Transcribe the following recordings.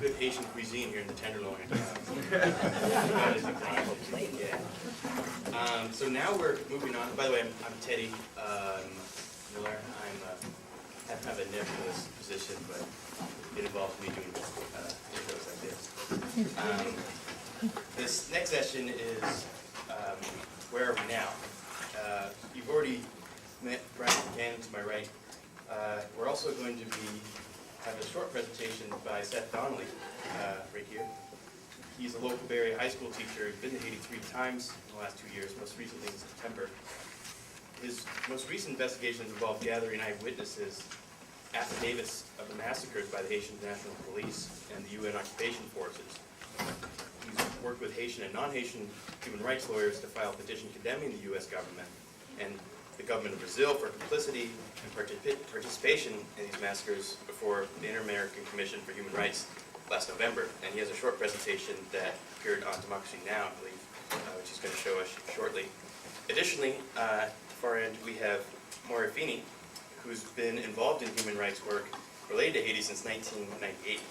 good Haitian cuisine here in the Tenderloin. So now we're moving on. By the way, I'm Teddy Miller. I have a nip for this position, but it involves me doing intros like this. This next session is Where Are We Now? You've already met Brian Concannon to my right. We're also going to have a short presentation by Seth, Donelly, right here. He's a local Bay Area high school teacher. He's been to Haiti 3 times in the last 2 years, most recently in September. His most recent investigations involved gathering eyewitnesses, affidavits of the massacres by the Haitian National Police and the UN occupation forces. He's worked with Haitian and non-Haitian human rights lawyers to file a petition condemning the U.S. government and the government of Brazil for complicity and participation in these massacres before the Inter-American Commission for Human Rights last November. And he has a short presentation that appeared on Democracy Now!, I believe, which he's going to show us shortly. Additionally, at the far end, we have Moira Feeney, who's been involved in human rights work related to Haiti since 1998.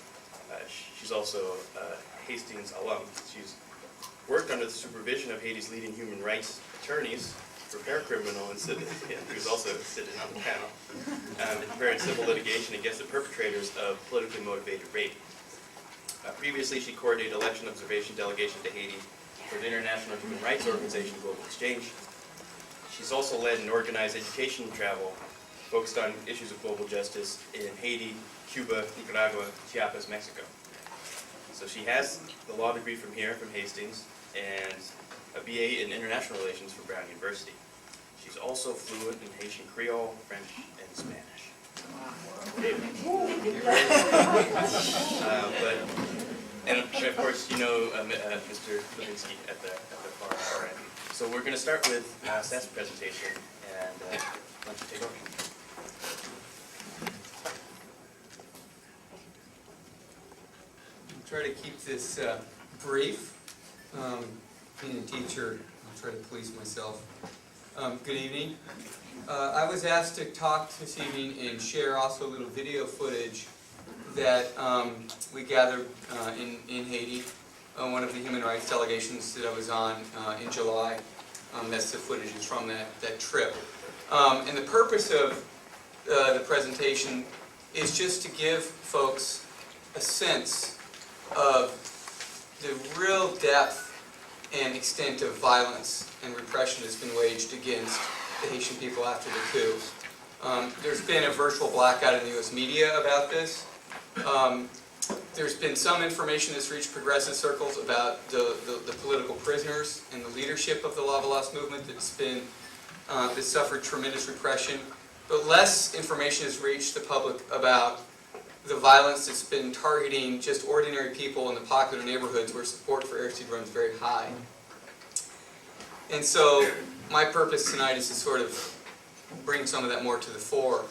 She's also a Hastings alum. She's worked under the supervision of Haiti's leading human rights attorneys, repair criminal, and who's also sitting on the panel, prepared civil litigation against the perpetrators of politically motivated rape. Previously, she coordinated election observation delegation to Haiti for the international human rights organization Global Exchange. She's also led and organized education travel focused on issues of global justice in Haiti, Cuba, Nicaragua, Chiapas, Mexico. So she has the law degree from here, from Hastings, and a BA in International Relations from Brown University. She's also fluent in Haitian Creole, French, and Spanish. And of course, you know Mr. Lovinsky at the far end. So we're going to start with Seth's presentation, and why don't you take over? I'll try to keep this brief. Being a teacher, I'll try to police myself. Good evening. I was asked to talk this evening and share also a little video footage that we gathered in Haiti, one of the human rights delegations that I was on in July. That's the footage is from that trip. And the purpose of the presentation is just to give folks a sense of the real depth and extent of violence and repression that's been waged against the Haitian people after the coup. There's been a virtual blackout in the U.S. media about this. There's been some information that's reached progressive circles about the political prisoners and the leadership of the Labossiere movement that's suffered tremendous repression. But less information has reached the public about the violence that's been targeting just ordinary people in the popular neighborhoods where support for Aristide runs very high. And so my purpose tonight is to sort of bring some of that more to the fore.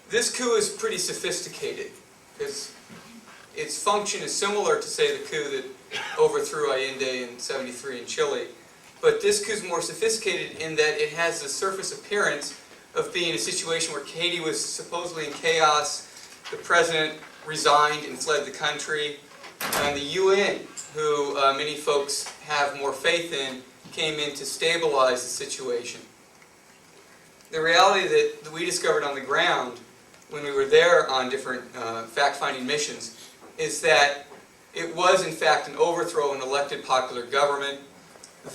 This coup is pretty sophisticated because its function is similar to, say, the coup that overthrew Allende in '73 in Chile. But this coup is more sophisticated in that it has the surface appearance of being a situation where Haiti was supposedly in chaos, the president resigned and fled the country, and the UN, who many folks have more faith in, came in to stabilize the situation. The reality that we discovered on the ground when we were there on different fact-finding missions is that it was in fact an overthrow of an elected popular government,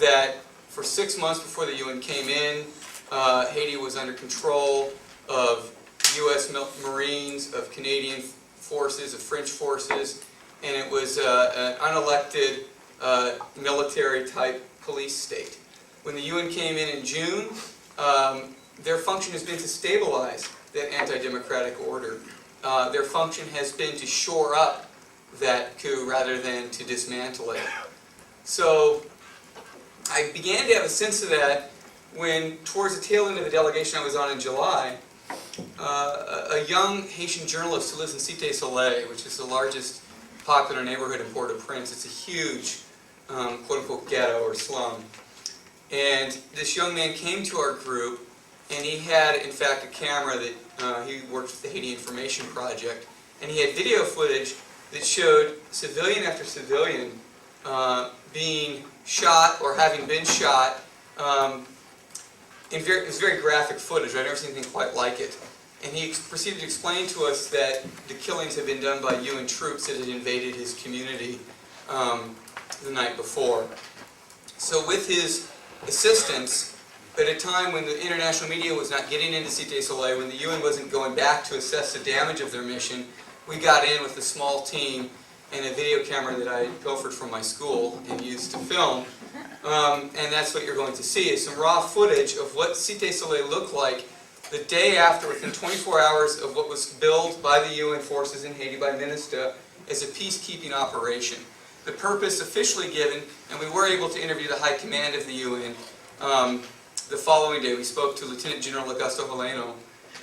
that for 6 months before the UN came in, Haiti was under control of U.S. Marines, of Canadian forces, of French forces, and it was an unelected military-type police state. When the UN came in June, their function has been to stabilize that anti-democratic order. Their function has been to shore up that coup rather than to dismantle it. So I began to have a sense of that when, towards the tail end of the delegation I was on in July, a young Haitian journalist who lives in Cité Soleil, which is the largest popular neighborhood in Port-au-Prince. It's a huge, quote-unquote, ghetto or slum. And this young man came to our group, and he had, in fact, a camera that he worked with the Haiti Information Project, and he had video footage that showed civilian after civilian being shot or having been shot. It was very graphic footage. I've never seen anything quite like it. And he proceeded to explain to us that the killings had been done by UN troops that had invaded his community the night before. So with his assistance, at a time when the international media was not getting into Cité Soleil, when the UN wasn't going back to assess the damage of their mission, we got in with a small team and a video camera that I pilfered from my school and used to film. And that's what you're going to see, is some raw footage of what Cité Soleil looked like the day after, within 24 hours of what was billed by the UN forces in Haiti, by MINUSTA, as a peacekeeping operation. The purpose officially given, and we were able to interview the high command of the UN the following day. We spoke to Lieutenant General Augusto Heleno,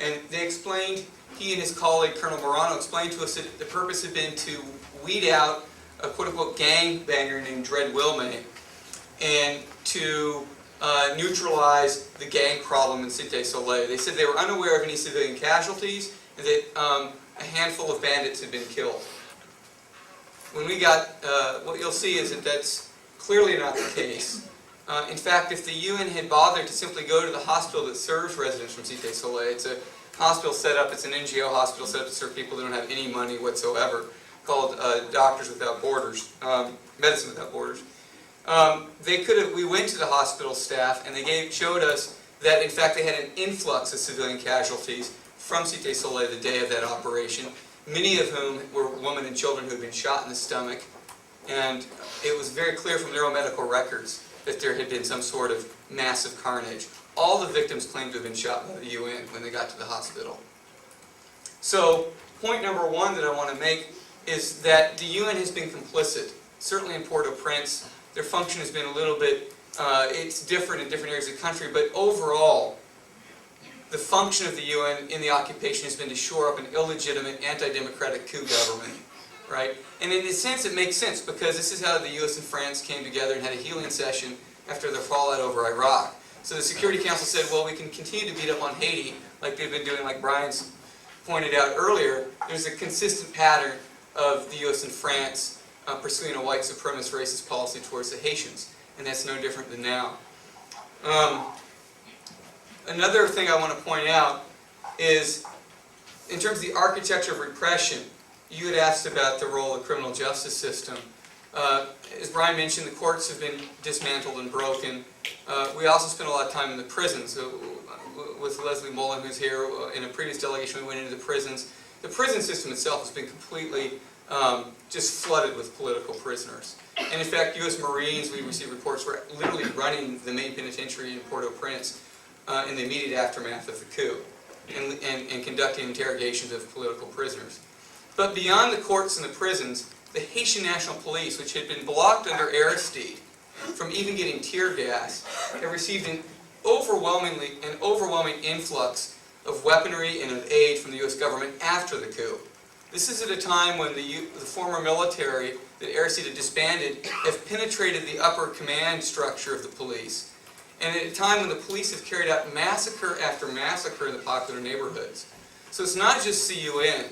and they explained, he and his colleague Colonel Morano explained to us that the purpose had been to weed out a quote-unquote gangbanger named Dread Wilmay, and to neutralize the gang problem in Cité Soleil. They said they were unaware of any civilian casualties, and that a handful of bandits had been killed. When we got, what you'll see is that that's clearly not the case. In fact, if the UN had bothered to simply go to the hospital that serves residents from Cité Soleil, it's a hospital set up, it's an NGO hospital set up to serve people that don't have any money whatsoever, called Doctors Without Borders, Medicine Without Borders. They could have. We went to the hospital staff, and they showed us that in fact they had an influx of civilian casualties from Cité Soleil the day of that operation, many of whom were women and children who had been shot in the stomach, and it was very clear from neuromedical records that there had been some sort of massive carnage. All the victims claimed to have been shot by the UN when they got to the hospital. So, point number one that I want to make is that the UN has been complicit, certainly in Port-au-Prince. Their function has been a little bit, it's different in different areas of the country, but overall, the function of the UN in the occupation has been to shore up an illegitimate, anti-democratic coup government, right? And in a sense, it makes sense, because this is how the US and France came together and had a healing session after their fallout over Iraq. So the Security Council said, well, we can continue to beat up on Haiti, like they've been doing, like Brian's pointed out earlier. There's a consistent pattern of the US and France pursuing a white supremacist racist policy towards the Haitians, and that's no different than now. Another thing I want to point out is, in terms of the architecture of repression, you had asked about the role of the criminal justice system. As Brian mentioned, the courts have been dismantled and broken. We also spent a lot of time in the prisons. With Leslie Mullen, who's here, in a previous delegation, we went into the prisons. The prison system itself has been completely just flooded with political prisoners. And in fact, U.S. Marines, we received reports, were literally running the main penitentiary in Port-au-Prince in the immediate aftermath of the coup, and conducting interrogations of political prisoners. But beyond the courts and the prisons, the Haitian National Police, which had been blocked under Aristide from even getting tear gas, have received an overwhelming influx of weaponry and of aid from the U.S. government after the coup. This is at a time when the former military that Aristide had disbanded have penetrated the upper command structure of the police, and at a time when the police have carried out massacre after massacre in the popular neighborhoods. So it's not just CUN.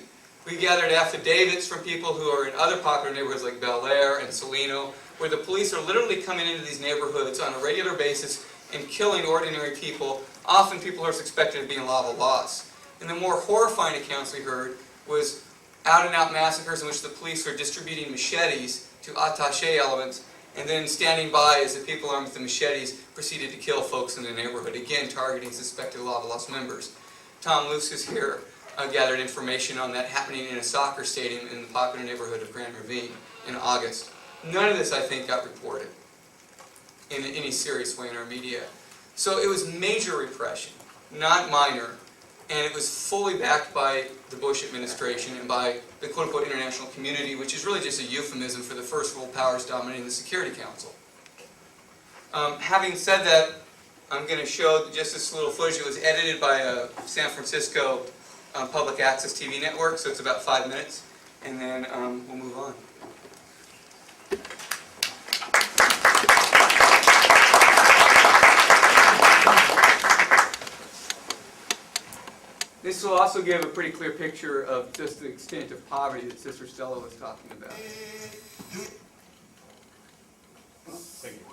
We gathered affidavits from people who are in other popular neighborhoods like Bel Air and Salino, where the police are literally coming into these neighborhoods on a regular basis and killing ordinary people, often people who are suspected of being lava lost. And the more horrifying accounts we heard was out-and-out massacres in which the police are distributing machetes to attaché elements, and then standing by as the people armed with the machetes proceeded to kill folks in the neighborhood, again targeting suspected lava lost members. Tom Luce, who's here, gathered information on that happening in a soccer stadium in the popular neighborhood of Grand Ravine in August. None of this, I think, got reported in any serious way in our media. So it was major repression, not minor, and it was fully backed by the Bush administration and by the quote-unquote international community, which is really just a euphemism for the first world powers dominating the Security Council. Having said that, I'm going to show just this little footage. It was edited by a San Francisco public access TV network, so it's about 5 minutes, and then we'll move on. This will also give a pretty clear picture of just the extent of poverty that Sister Stella was talking about. Thank you.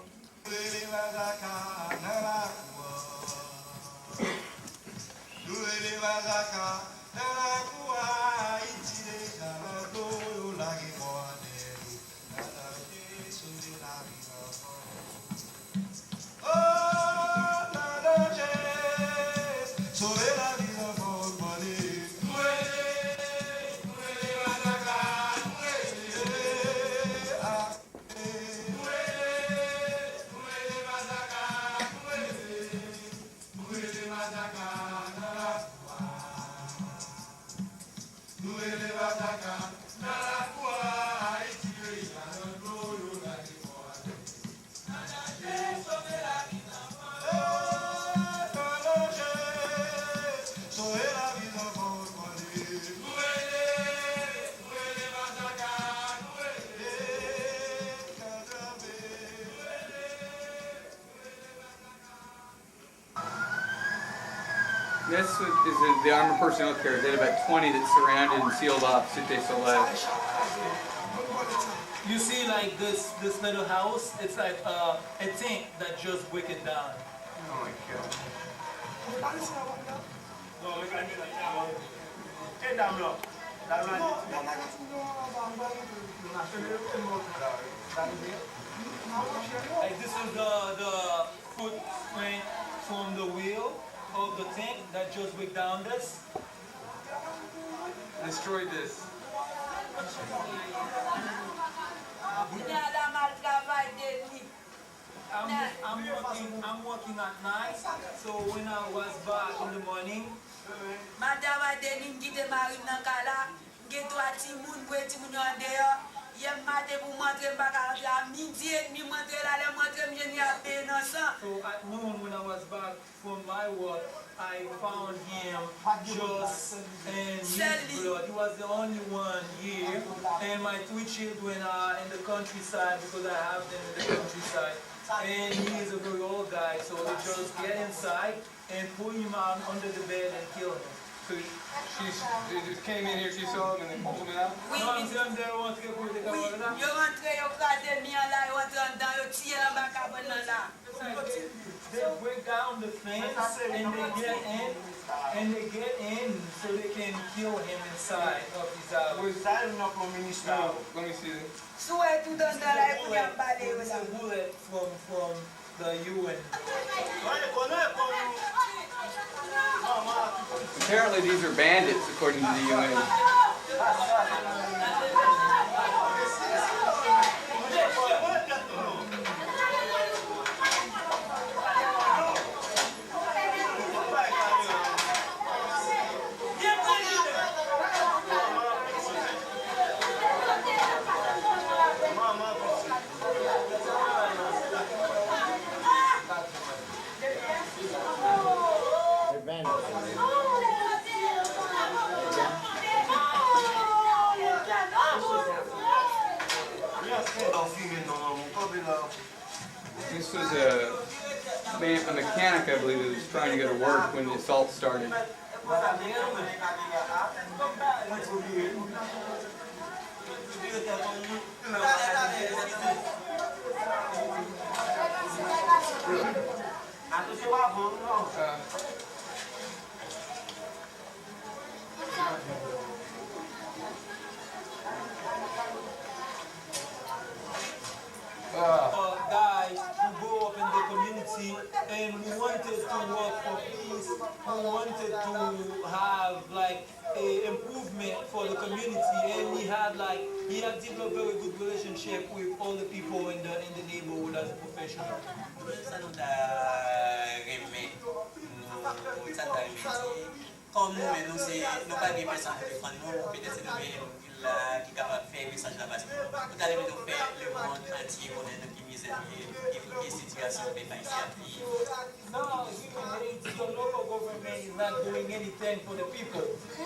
This is the armored personnel carrier. They had about 20 that surrounded and sealed off Cité Soleil. You see, like this little house, it's like a tank that just break it down. Oh my God. Like this is the footprint from the wheel of the tank that just break down this. Destroyed this. I'm working at night, so when I was back in the morning, so at noon when I was back from my work, I found him just in his blood. He was the only one here, and my 2 children are in the countryside because I have them in the countryside. And he is a very old guy, so they just get inside and pull him out under the bed and kill him. So she just came in here, she saw him, and they pulled him out? They break down the fence and they get in so they can kill him inside of his house. Let me see this. It's a bullet from the UN. Apparently these are bandits, according to the UN. This was a mechanic, I believe, who was trying to go to work when the assault started. Guys who grow up in the community and who wanted to work for peace, who wanted to have like a improvement for the community, and he had developed a very good relationship with all the people in the neighborhood as a professional. Comme nous, nous pas des personnes qui font nous, peut-être c'est nous qui capable de faire message là-bas. Nous allons nous faire le monde entier qu'on est dans une situation de ici. No, even Haiti, the local government is not doing anything for the people.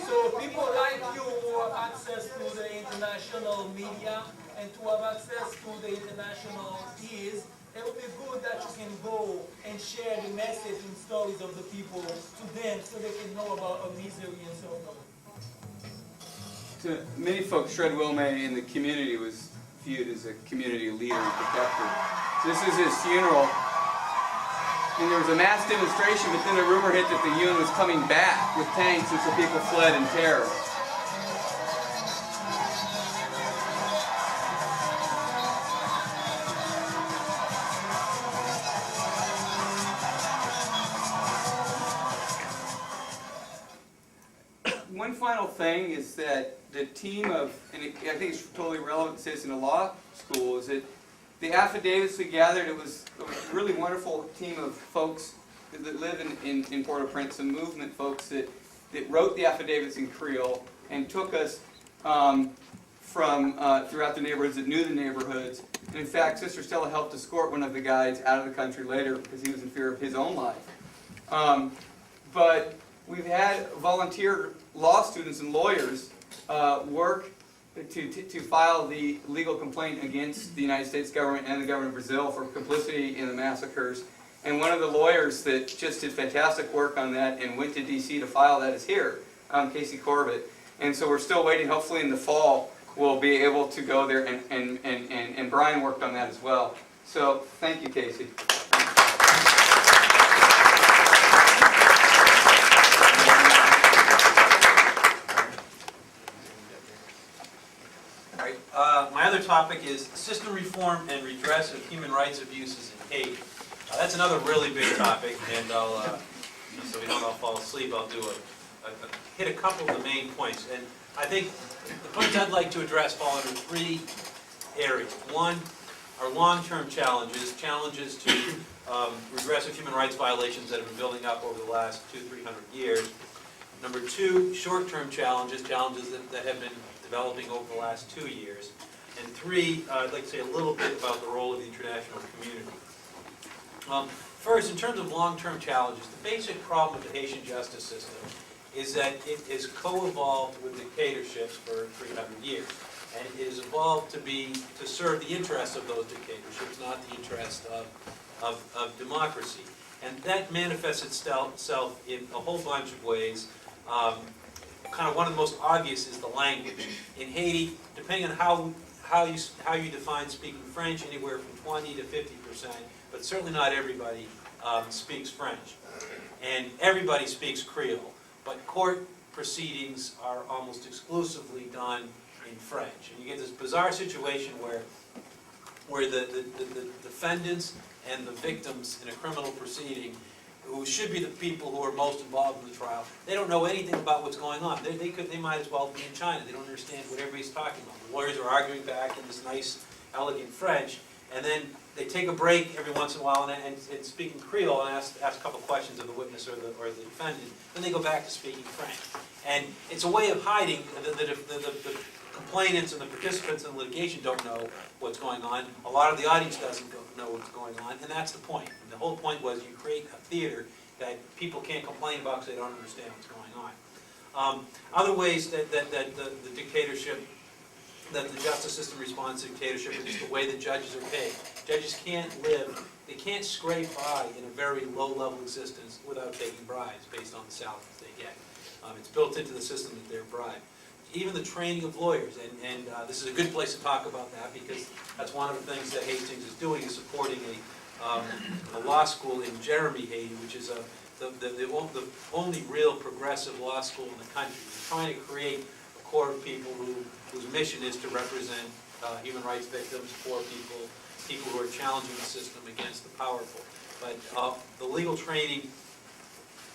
So people like you who have access to the international media and to have access to the international ears it would be good that you can go and share the message and stories of the people to them so they can know about our misery and so on. To many folks, Shred Wilme in the community was viewed as a community leader and protector. So this is his funeral. And there was a mass demonstration, but then a rumor hit that the UN was coming back with tanks, and so people fled in terror. One final thing is that the team of, and I think it's totally relevant to Citizen of Law School, is that the affidavits we gathered, it was a really wonderful team of folks that live in Port-au-Prince, some movement folks that wrote the affidavits in Creole and took us from throughout the neighborhoods, that knew the neighborhoods. And in fact, Sister Stella helped escort one of the guides out of the country later because he was in fear of his own life. But we've had volunteer law students and lawyers work to file the legal complaint against the United States government and the government of Brazil for complicity in the massacres. And one of the lawyers that just did fantastic work on that and went to D.C. to file that is here, Casey Corbett. And so we're still waiting. Hopefully in the fall we'll be able to go there, and Brian worked on that as well. So thank you, Casey. My other topic is system reform and redress of human rights abuses in Haiti. That's another really big topic, and I'll, so we don't all fall asleep, I'll do hit a couple of the main points. And I think the points I'd like to address fall under three areas. One are long-term challenges to redress of human rights violations that have been building up over the last 200-300 years. Number two, short-term challenges that have been developing over the last 2 years. And three, I'd like to say a little bit about the role of the international community. First, in terms of long-term challenges, the basic problem with the Haitian justice system is that it has co-evolved with dictatorships for 300 years. And it has evolved to serve the interests of those dictatorships, not the interest of democracy. And that manifests itself in a whole bunch of ways. Kind of one of the most obvious is the language. In Haiti, depending on how you define speaking French, anywhere from 20 to 50%, but certainly not everybody speaks French. And everybody speaks Creole, but court proceedings are almost exclusively done in French. And you get this bizarre situation where the defendants and the victims in a criminal proceeding, who should be the people who are most involved in the trial, they don't know anything about what's going on. They might as well be in China. They don't understand what everybody's talking about. The lawyers are arguing back in this nice, elegant French, and then they take a break every once in a while and speak in Creole and ask a couple questions of the witness or the defendant. Then they go back to speaking French. And it's a way of hiding. The complainants and the participants in the litigation don't know what's going on. A lot of the audience doesn't know what's going on, and that's the point. And the whole point was you create a theater that people can't complain about because they don't understand what's going on. Other ways that the dictatorship, that the justice system responds to dictatorship is just the way that judges are paid. Judges can't they can't scrape by in a very low-level existence without taking bribes based on the salaries they get. It's built into the system that they're bribed. Even the training of lawyers, and this is a good place to talk about that because that's one of the things that Hastings is doing, is supporting a law school in Jeremy, Haiti, which is the only real progressive law school in the country. We're trying to create a core of people whose mission is to represent human rights victims, poor people who are challenging the system against the powerful. But the legal training,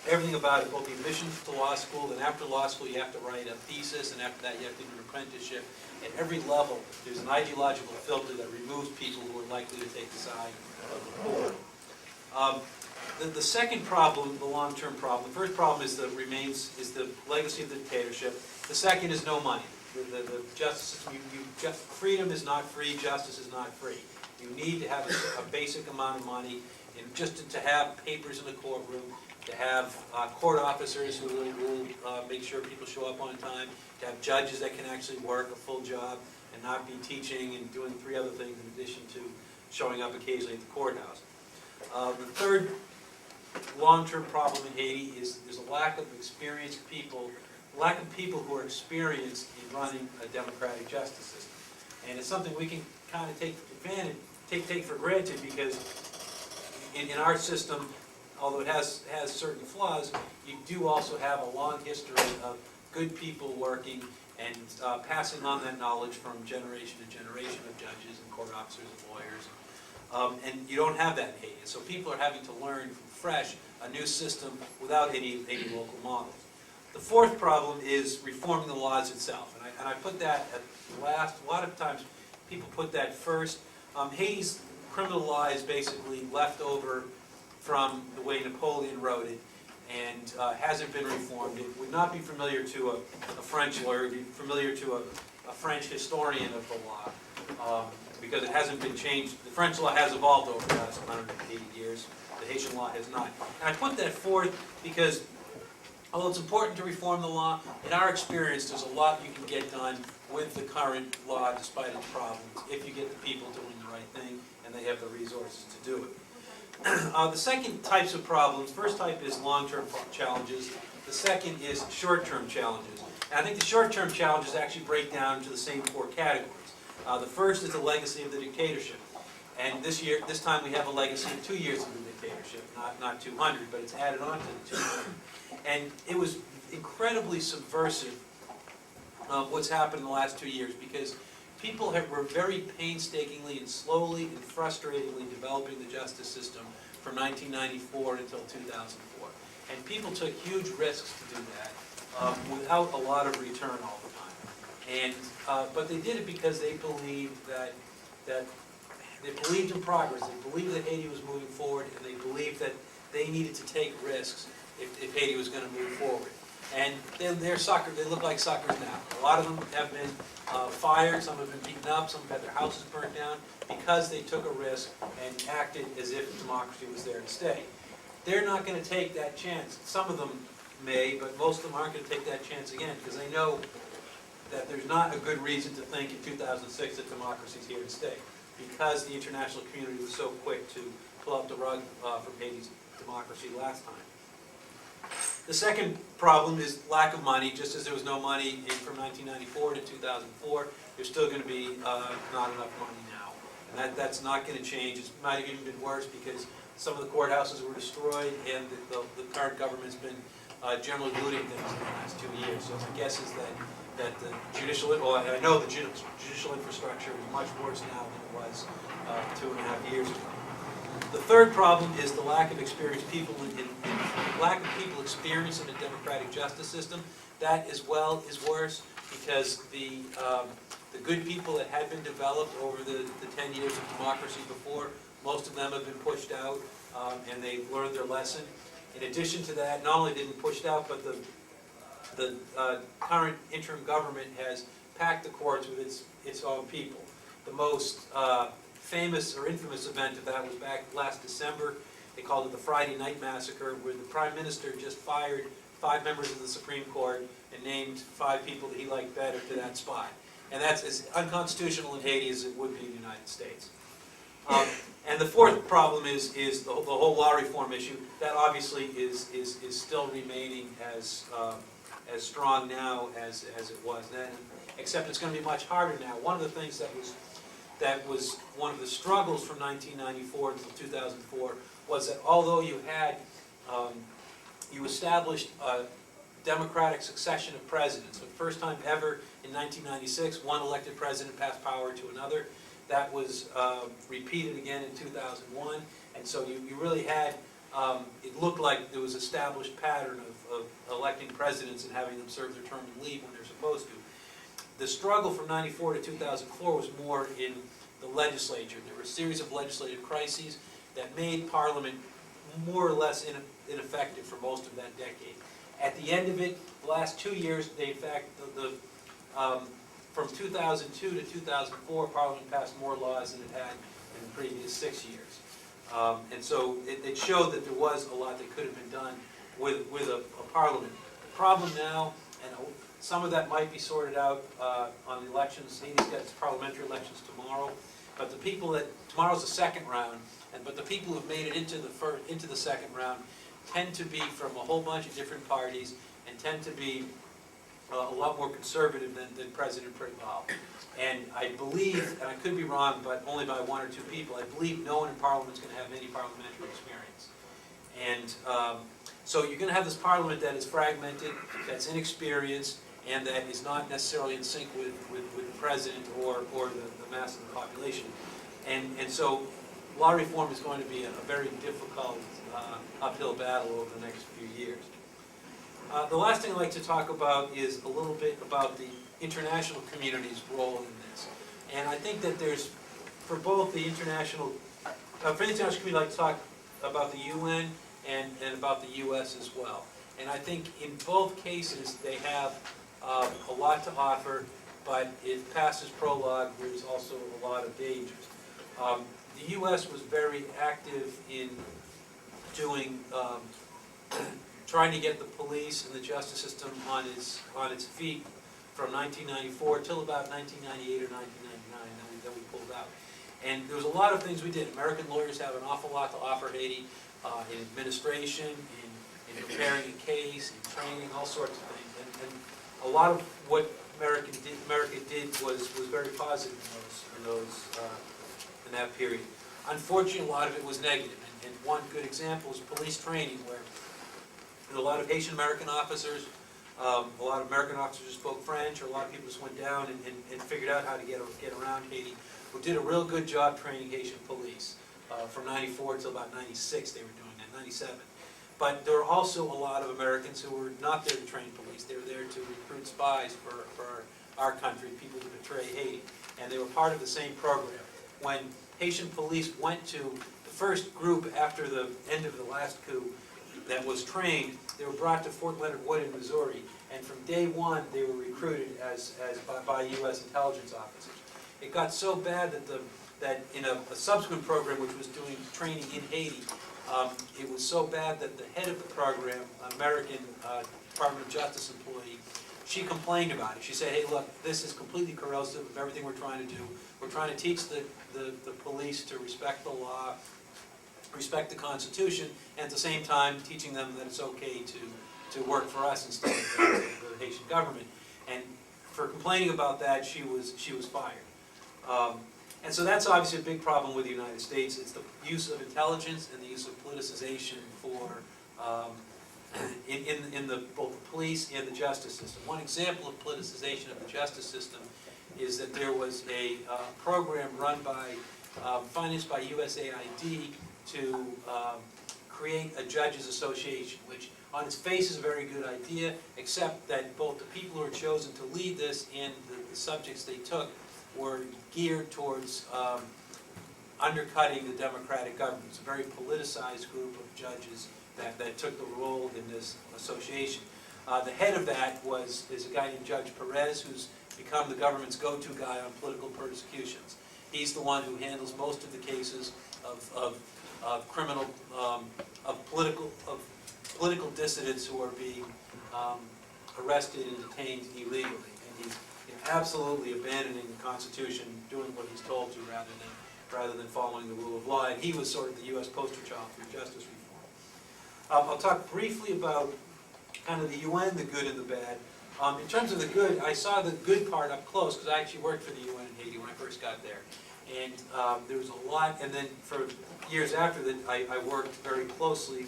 everything about it, both the admission to law school, and after law school you have to write a thesis, and after that you have to do an apprenticeship. At every level there's an ideological filter that removes people who are likely to take the side of the poor. The second problem, the long-term problem, the first problem is the legacy of the dictatorship. The second is no money. The justice system, freedom is not free, justice is not free. You need to have a basic amount of money, and just to have papers in the courtroom, to have court officers who will make sure people show up on time, to have judges that can actually work a full job and not be teaching and doing 3 other things in addition to showing up occasionally at the courthouse. The third long-term problem in Haiti is there's a lack of experienced people, lack of people who are experienced in running a democratic justice system. And it's something we can kind of take for granted, because in our system, although it has certain flaws, you do also have a long history of good people working and passing on that knowledge from generation to generation of judges and court officers and lawyers. And you don't have that in Haiti. So people are having to learn from fresh a new system without any local models. The fourth problem is reforming the laws itself. And I put that at last. A lot of times people put that first. Haiti's criminal law is basically left over from the way Napoleon wrote it, and hasn't been reformed. It would not be familiar to a French lawyer. It would be familiar to a French historian of the law, because it hasn't been changed. The French law has evolved over the last 180 years. The Haitian law has not. And I put that forth because, although it's important to reform the law, in our experience, there's a lot you can get done with the current law, despite its problems, if you get the people doing the right thing and they have the resources to do it. The second types of problems, first type is long-term challenges. The second is short-term challenges. And I think the short-term challenges actually break down into the same four categories. The first is the legacy of the dictatorship. And this time we have a legacy of 2 years of the dictatorship, not 200, but it's added on to the 200. And it was incredibly subversive of what's happened in the last 2 years, because people were very painstakingly and slowly and frustratingly developing the justice system from 1994 until 2004. And people took huge risks to do that without a lot of return all the time. And but they did it because they believed that they believed in progress. They believed that Haiti was moving forward, and they believed that they needed to take risks if Haiti was going to move forward. And they look like suckers now. A lot of them have been fired, some have been beaten up, some have had their houses burnt down, because they took a risk and acted as if democracy was there to stay. They're not going to take that chance. Some of them may, but most of them aren't going to take that chance again, because they know that there's not a good reason to think in 2006 that democracy is here to stay, because the international community was so quick to pull out the rug from Haiti's democracy last time. The second problem is lack of money. Just as there was no money from 1994 to 2004, there's still going to be not enough money now. And that's not going to change. It might have even been worse, because some of the courthouses were destroyed, and the current government's been generally looting things in the last 2 years. So my guess is that the judicial, well, I know the judicial infrastructure is much worse now than it was 2.5 years ago. The third problem is the lack of experienced people lack of people experienced in a democratic justice system. That as well is worse, because the good people that had been developed over the 10 years of democracy before, most of them have been pushed out, and they've learned their lesson. In addition to that, not only they've been pushed out, but the current interim government has packed the courts with its own people. The most famous or infamous event of that was back last December. They called it the Friday Night Massacre, where the Prime Minister just fired 5 members of the Supreme Court and named 5 people that he liked better to that spot. And that's as unconstitutional in Haiti as it would be in the United States. And the fourth problem is the whole law reform issue. That obviously is still remaining as strong now as it was then, except it's going to be much harder now. One of the things that was one of the struggles from 1994 until 2004 was that although you established a democratic succession of presidents, for the first time ever in 1996, one elected president passed power to another. That was repeated again in 2001, and so you really had, it looked like there was an established pattern of electing presidents and having them serve their term and leave when they're supposed to. The struggle from 94 to 2004 was more in the legislature. There were a series of legislative crises that made Parliament more or less ineffective for most of that decade. At the end of it, the last 2 years, in fact, from 2002 to 2004, Parliament passed more laws than it had in the previous 6 years. And so it showed that there was a lot that could have been done with a Parliament. The problem now, and some of that might be sorted out on the elections. Haiti's got its parliamentary elections tomorrow. But the people that, tomorrow's the second round, but the people who've made it into the second round tend to be from a whole bunch of different parties and tend to be a lot more conservative than President Preval. And I believe, and I could be wrong, but only by one or two people, I believe no one in Parliament is going to have any parliamentary experience. And so you're going to have this Parliament that is fragmented, that's inexperienced, and that is not necessarily in sync with the President or the mass of the population. And so law reform is going to be a very difficult uphill battle over the next few years. The last thing I'd like to talk about is a little bit about the international community's role in this. And I think that there's, for both the international, for the international community, I'd like to talk about the UN and about the US as well. And I think in both cases they have a lot to offer, but it passes prologue, there's also a lot of dangers. The US was very active in doing, trying to get the police and the justice system on its feet from 1994 till about 1998 or 1999, then we pulled out. And there was a lot of things we did. American lawyers have an awful lot to offer Haiti in administration, in preparing a case, in training, all sorts of things. And a lot of what America did was very positive in that period. Unfortunately, a lot of it was negative. And one good example is police training, where a lot of Haitian American officers, a lot of American officers who spoke French, or a lot of people just went down and figured out how to get around Haiti, who did a real good job training Haitian police. From 94 till about 96 they were doing that, 97. But there were also a lot of Americans who were not there to train police. They were there to recruit spies for our country, people to betray Haiti. And they were part of the same program. When Haitian police went to the first group after the end of the last coup that was trained, they were brought to Fort Leonard Wood in Missouri. And from day one, they were recruited by U.S. intelligence officers. It got so bad that in a subsequent program which was doing training in Haiti, it was so bad that the head of the program, an American Department of Justice employee, she complained about it. She said, hey, look, this is completely corrosive of everything we're trying to do. We're trying to teach the police to respect the law, respect the Constitution, and at the same time teaching them that it's okay to work for us instead of the Haitian government. And for complaining about that, she was fired. And so that's obviously a big problem with the United States. It's the use of intelligence and the use of politicization for in both the police and the justice system. One example of politicization of the justice system is that there was a program run by, financed by USAID to create a judges association, which on its face is a very good idea, except that both the people who were chosen to lead this and the subjects they took were geared towards undercutting the democratic government. It's a very politicized group of judges that took the role in this association. The head of that is a guy named Judge Perez, who's become the government's go-to guy on political persecutions. He's the one who handles most of the cases of political dissidents who are being arrested and detained illegally. And he's absolutely abandoning the Constitution, doing what he's told to rather than following the rule of law. And he was sort of the U.S. poster child for justice reform. I'll talk briefly about kind of the UN, the good and the bad. In terms of the good, I saw the good part up close because I actually worked for the UN in Haiti when I first got there. And there was a lot, and then for years after that, I worked very closely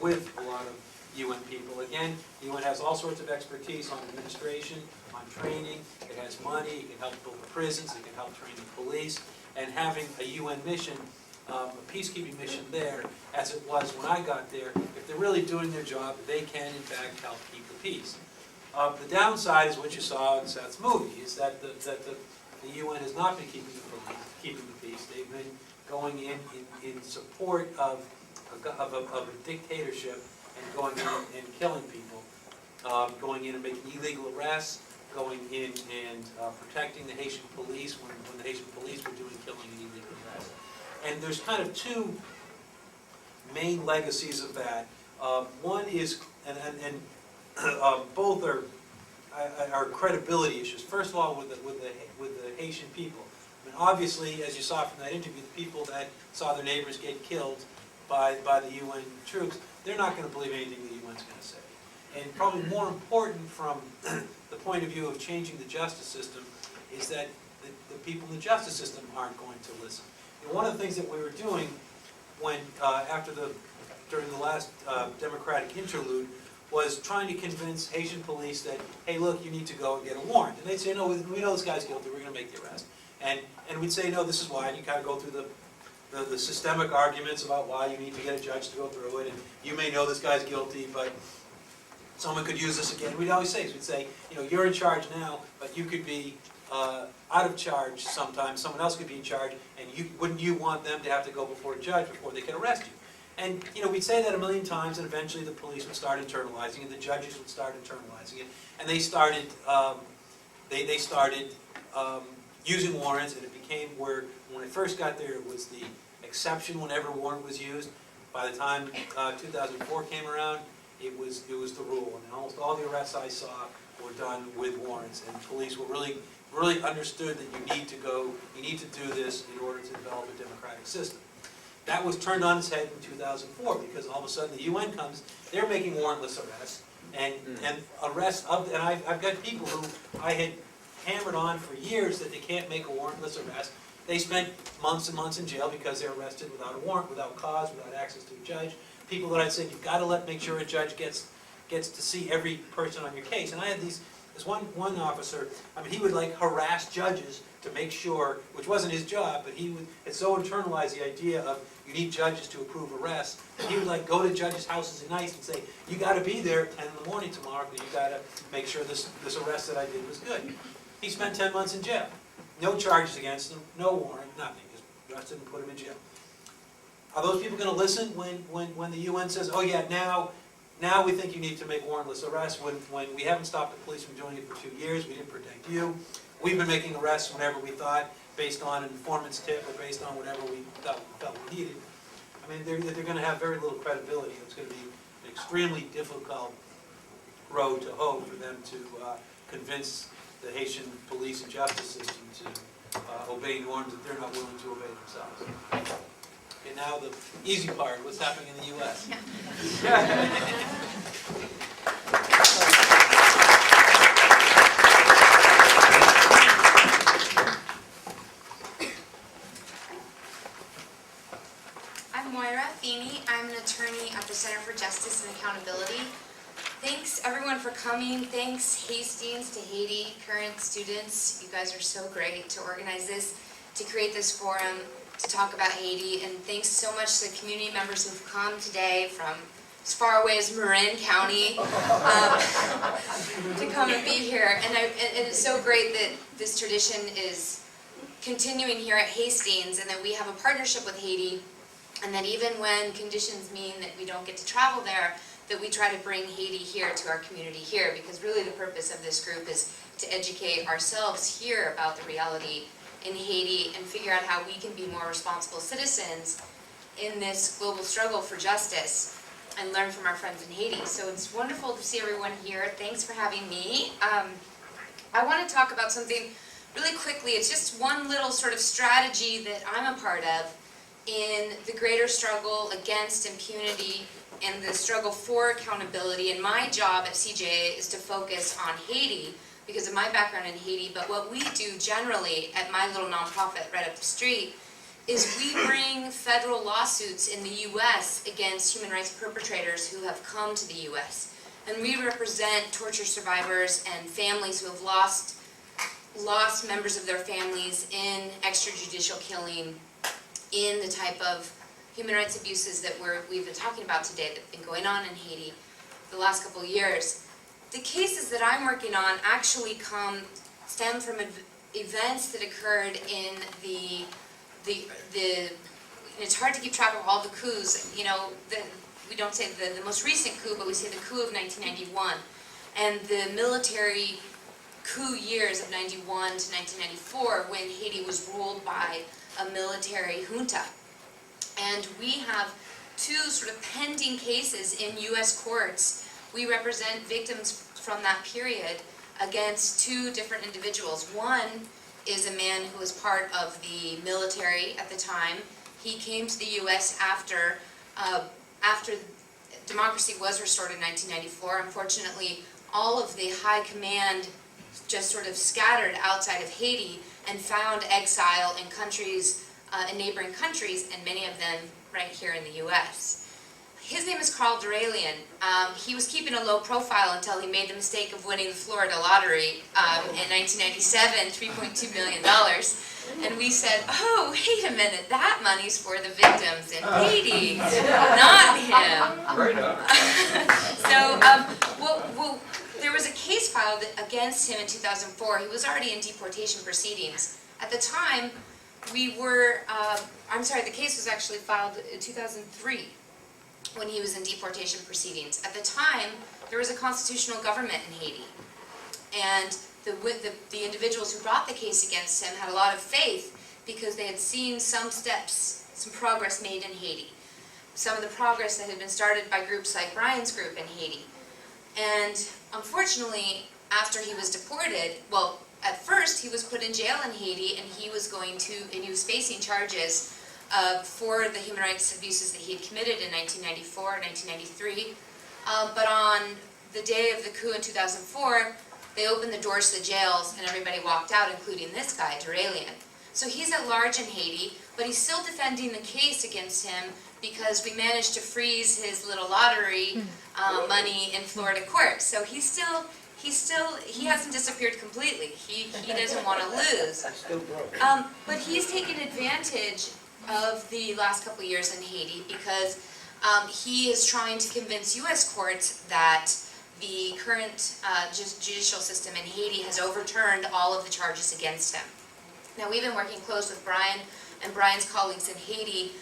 with a lot of UN people. Again, the UN has all sorts of expertise on administration, on training, it has money, it can help build the prisons, it can help train the police, and having a UN mission, a peacekeeping mission there, as it was when I got there, if they're really doing their job, they can in fact help keep the peace. The downside is what you saw in Seth's movie, is that the UN has not been keeping the peace. They've been going in support of a dictatorship and going in and killing people, going in and making illegal arrests, going in and protecting the Haitian police when the Haitian police were doing killing and illegal arrests. And there's kind of two main legacies of that. One is, and both are credibility issues. First of all, with the Haitian people. I And obviously, as you saw from that interview, the people that saw their neighbors get killed by the UN troops, they're not going to believe anything the UN's going to say. And probably more important from the point of view of changing the justice system is that the people in the justice system aren't going to listen. And one of the things that we were doing when during the last democratic interlude was trying to convince Haitian police that, hey, look, you need to go and get a warrant. And they'd say, no, we know this guy's guilty, we're going to make the arrest. And we'd say, no, this is why. And you kind of go through the systemic arguments about why you need to get a judge to go through it. And you may know this guy's guilty, but someone could use this again. We'd always say, you're in charge now, but you could be out of charge sometimes. Someone else could be in charge, and wouldn't you want them to have to go before a judge before they could arrest you? And we'd say that a million times, and eventually the police would start internalizing it, the judges would start internalizing it, and they started using warrants, and it became where, when it first got there, it was the exception whenever a warrant was used. By the time 2004 came around, it was the rule, and almost all the arrests I saw were done with warrants, and police were really understood that you need to do this in order to develop a democratic system. That was turned on its head in 2004 because all of a sudden the UN comes, they're making warrantless arrests, and arrests and I've got people who I had hammered on for years that they can't make a warrantless arrest. They spent months and months in jail because they're arrested without a warrant, without cause, without access to a judge. People that I'd said, you've got to make sure a judge gets to see every person on your case. And I had this one officer, he would harass judges to make sure, which wasn't his job, but he had so internalized the idea of you need judges to approve arrests, that he would go to judges' houses at night and say, you got to be there at 10 in the morning tomorrow because you got to make sure this arrest that I did was good. He spent 10 months in jail. No charges against him, no warrant, nothing. Just arrested and put him in jail. Are those people going to listen when the UN says, oh yeah, now we think you need to make warrantless arrests when we haven't stopped the police from doing it for 2 years, we didn't protect you. We've been making arrests whenever we thought, based on an informant's tip or based on whatever we felt we needed. They're going to have very little credibility. It's going to be an extremely difficult road to hoe for them to convince the Haitian police and justice system to obey norms that they're not willing to obey themselves. Okay, now the easy part, what's happening in the U.S. I'm Moira Feeney. I'm an attorney at the Center for Justice and Accountability. Thanks everyone for coming. Thanks Hastings to Haiti, current students. You guys are so great to organize this, to create this forum, to talk about Haiti. And thanks so much to the community members who've come today from as far away as Marin County to come and be here. And it's so great that this tradition is continuing here at Hastings and that we have a partnership with Haiti, and that even when conditions mean that we don't get to travel there, that we try to bring Haiti here to our community here, because really the purpose of this group is to educate ourselves here about the reality in Haiti and figure out how we can be more responsible citizens in this global struggle for justice and learn from our friends in Haiti. So it's wonderful to see everyone here. Thanks for having me. I want to talk about something really quickly. It's just one little sort of strategy that I'm a part of in the greater struggle against impunity and the struggle for accountability. And my job at CJA is to focus on Haiti because of my background in Haiti. But what we do generally at my little nonprofit right up the street is we bring federal lawsuits in the U.S. against human rights perpetrators who have come to the U.S. And we represent torture survivors and families who have lost members of their families in extrajudicial killing, in the type of human rights abuses that we've been talking about today that have been going on in Haiti the last couple of years. The cases that I'm working on actually stem from events that occurred in it's hard to keep track of all the coups. We don't say the most recent coup, but we say the coup of 1991. And the military coup years of 91 to 1994 when Haiti was ruled by a military junta. And we have two sort of pending cases in U.S. courts. We represent victims from that period against two different individuals. One is a man who was part of the military at the time. He came to the U.S. after democracy was restored in 1994. Unfortunately, all of the high command just sort of scattered outside of Haiti and found exile in countries, in neighboring countries, and many of them right here in the U.S. His name is Carl Duralian. He was keeping a low profile until he made the mistake of winning the Florida lottery in 1997, $3.2 million. And we said, oh, wait a minute, that money's for the victims in Haiti, not him. Right on. So, there was a case filed against him in 2004. He was already in deportation proceedings. At the time, the case was actually filed in 2003 when he was in deportation proceedings. At the time, there was a constitutional government in Haiti. And the individuals who brought the case against him had a lot of faith because they had seen some steps, some progress made in Haiti. Some of the progress that had been started by groups like Brian's group in Haiti. And unfortunately, after he was deported, well, at first he was put in jail in Haiti and he was facing charges for the human rights abuses that he had committed in 1994 and 1993. But on the day of the coup in 2004, they opened the doors to the jails and everybody walked out, including this guy, Duralian. So he's at large in Haiti, but he's still defending the case against him because we managed to freeze his little lottery money in Florida court. So he hasn't disappeared completely. He doesn't want to lose. But he's taken advantage of the last couple of years in Haiti because he is trying to convince U.S. courts that the current judicial system in Haiti has overturned all of the charges against him. Now, we've been working close with Brian and Brian's colleagues in Haiti,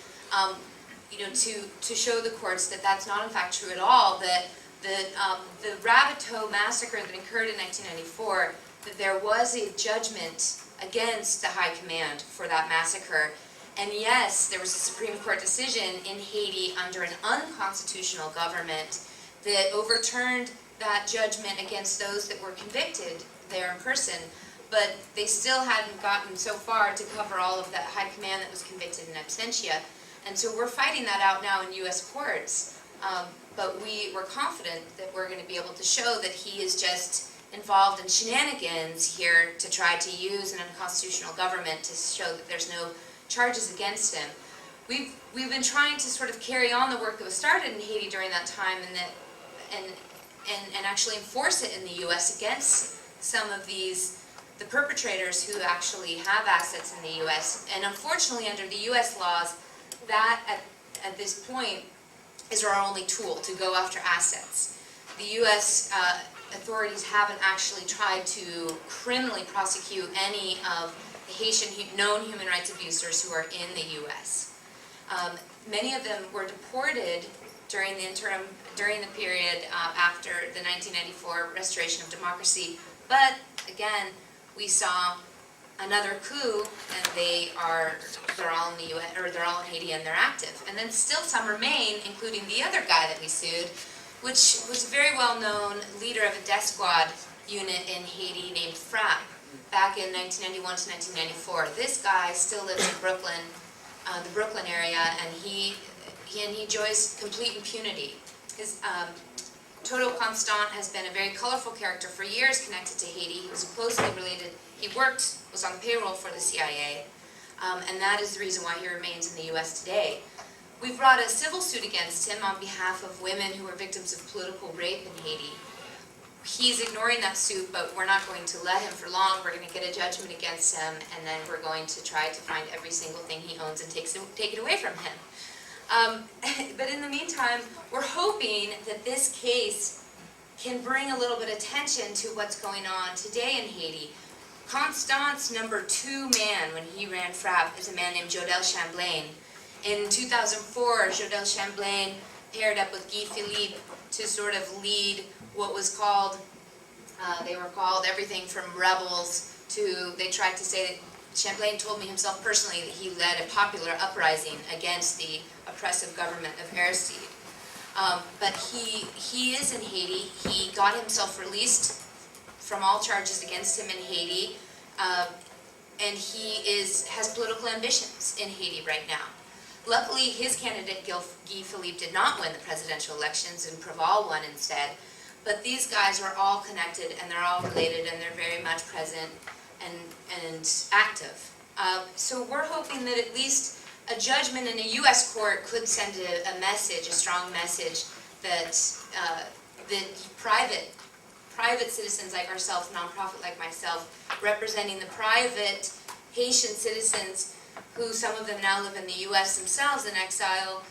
to show the courts that that's not in fact true at all, that the Rabbitoh massacre that occurred in 1994, that there was a judgment against the high command for that massacre. And yes, there was a Supreme Court decision in Haiti under an unconstitutional government that overturned that judgment against those that were convicted there in person, but they still hadn't gotten so far to cover all of that high command that was convicted in absentia. And so we're fighting that out now in U.S. courts, but we're confident that we're going to be able to show that he is just involved in shenanigans here to try to use an unconstitutional government to show that there's no charges against him. We've been trying to sort of carry on the work that was started in Haiti during that time and actually enforce it in the U.S. against some of the perpetrators who actually have assets in the U.S. And unfortunately, under the U.S. laws, that at this point is our only tool to go after assets. The U.S. Authorities haven't actually tried to criminally prosecute any of the Haitian known human rights abusers who are in the U.S. Many of them were deported during the period after the 1994 restoration of democracy. But again, we saw another coup, and they're all in the U.S. or they're all in Haiti and they're active. And then still some remain, including the other guy that we sued, which was a very well-known leader of a death squad unit in Haiti named Frapp back in 1991 to 1994. This guy still lives in Brooklyn, the Brooklyn area, and he enjoys complete impunity. His Toto Constant has been a very colorful character for years connected to Haiti. He was closely related. He was on payroll for the CIA, and that is the reason why he remains in the U.S. today. We brought a civil suit against him on behalf of women who were victims of political rape in Haiti. He's ignoring that suit, but we're not going to let him for long. We're going to get a judgment against him, and then we're going to try to find every single thing he owns and take it away from him. But in the meantime, we're hoping that this case can bring a little bit of attention to what's going on today in Haiti. Constant's number 2 man when he ran Frapp is a man named Jodel Chamblain. In 2004, Jodel Chamblain paired up with Guy Philippe to sort of lead what was called, they were called everything from rebels to, they tried to say that Chamblain told me himself personally that he led a popular uprising against the oppressive government of Aristide. But he is in Haiti. He got himself released from all charges against him in Haiti. and he has political ambitions in Haiti right now. Luckily, his candidate, Guy Philippe, did not win the presidential elections, and Preval won instead. But these guys are all connected, and they're all related, and they're very much present and active. So we're hoping that at least a judgment in a U.S. court could send a message, a strong message, that that private citizens like ourselves, nonprofit like myself, representing the private Haitian citizens, who some of them now live in the U.S. themselves in exile,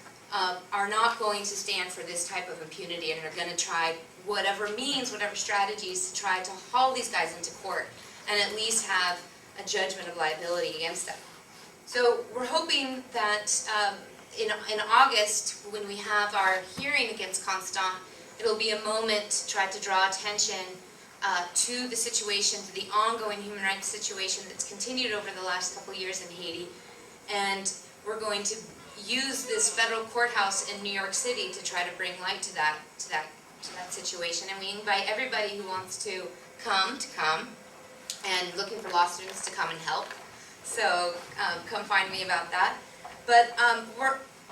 are not going to stand for this type of impunity, and are going to try whatever means, whatever strategies to try to haul these guys into court and at least have a judgment of liability against them. So we're hoping that in August, when we have our hearing against Constant, it'll be a moment to try to draw attention to the situation, to the ongoing human rights situation that's continued over the last couple of years in Haiti. And we're going to use this federal courthouse in New York City to try to bring light to that situation. And we invite everybody who wants to come, and looking for law students to come and help. So come find me about that. But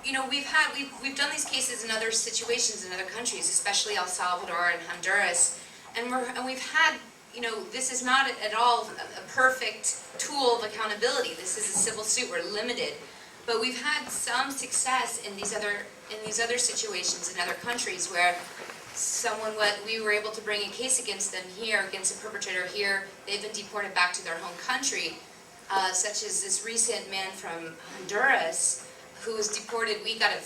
we've done these cases in other situations in other countries, especially El Salvador and Honduras, and we've had, this is not at all a perfect tool of accountability. This is a civil suit. We're limited, but we've had some success in these other situations in other countries where we were able to bring a case against them here, against a perpetrator here. They've been deported back to their home country, such as this recent man from Honduras who was deported. We got a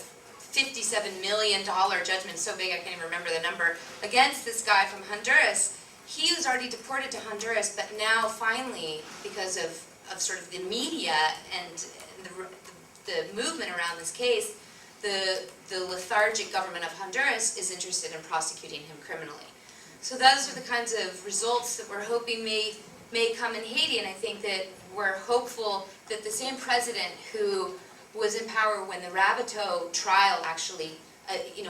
$57 million judgment, so big I can't even remember the number, against this guy from Honduras. He was already deported to Honduras, but now finally, because of sort of the media and the movement around this case, the lethargic government of Honduras is interested in prosecuting him criminally. So those are the kinds of results that we're hoping may come in Haiti, and I think that we're hopeful that the same president who was in power when the Rabateau trial actually,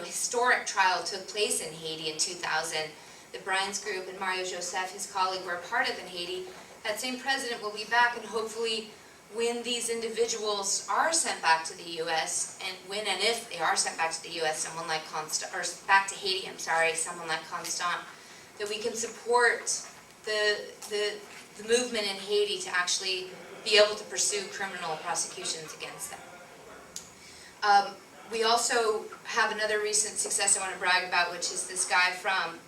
historic trial took place in Haiti in 2000, that Brian's group and Mario Joseph, his colleague, were a part of in Haiti, that same president will be back, and hopefully when these individuals are sent back to the U.S., and when and if they are sent back to the U.S., someone like Constant, or back to Haiti, someone like Constant, that we can support the movement in Haiti to actually be able to pursue criminal prosecutions against them. We also have another recent success I want to brag about, which is this guy from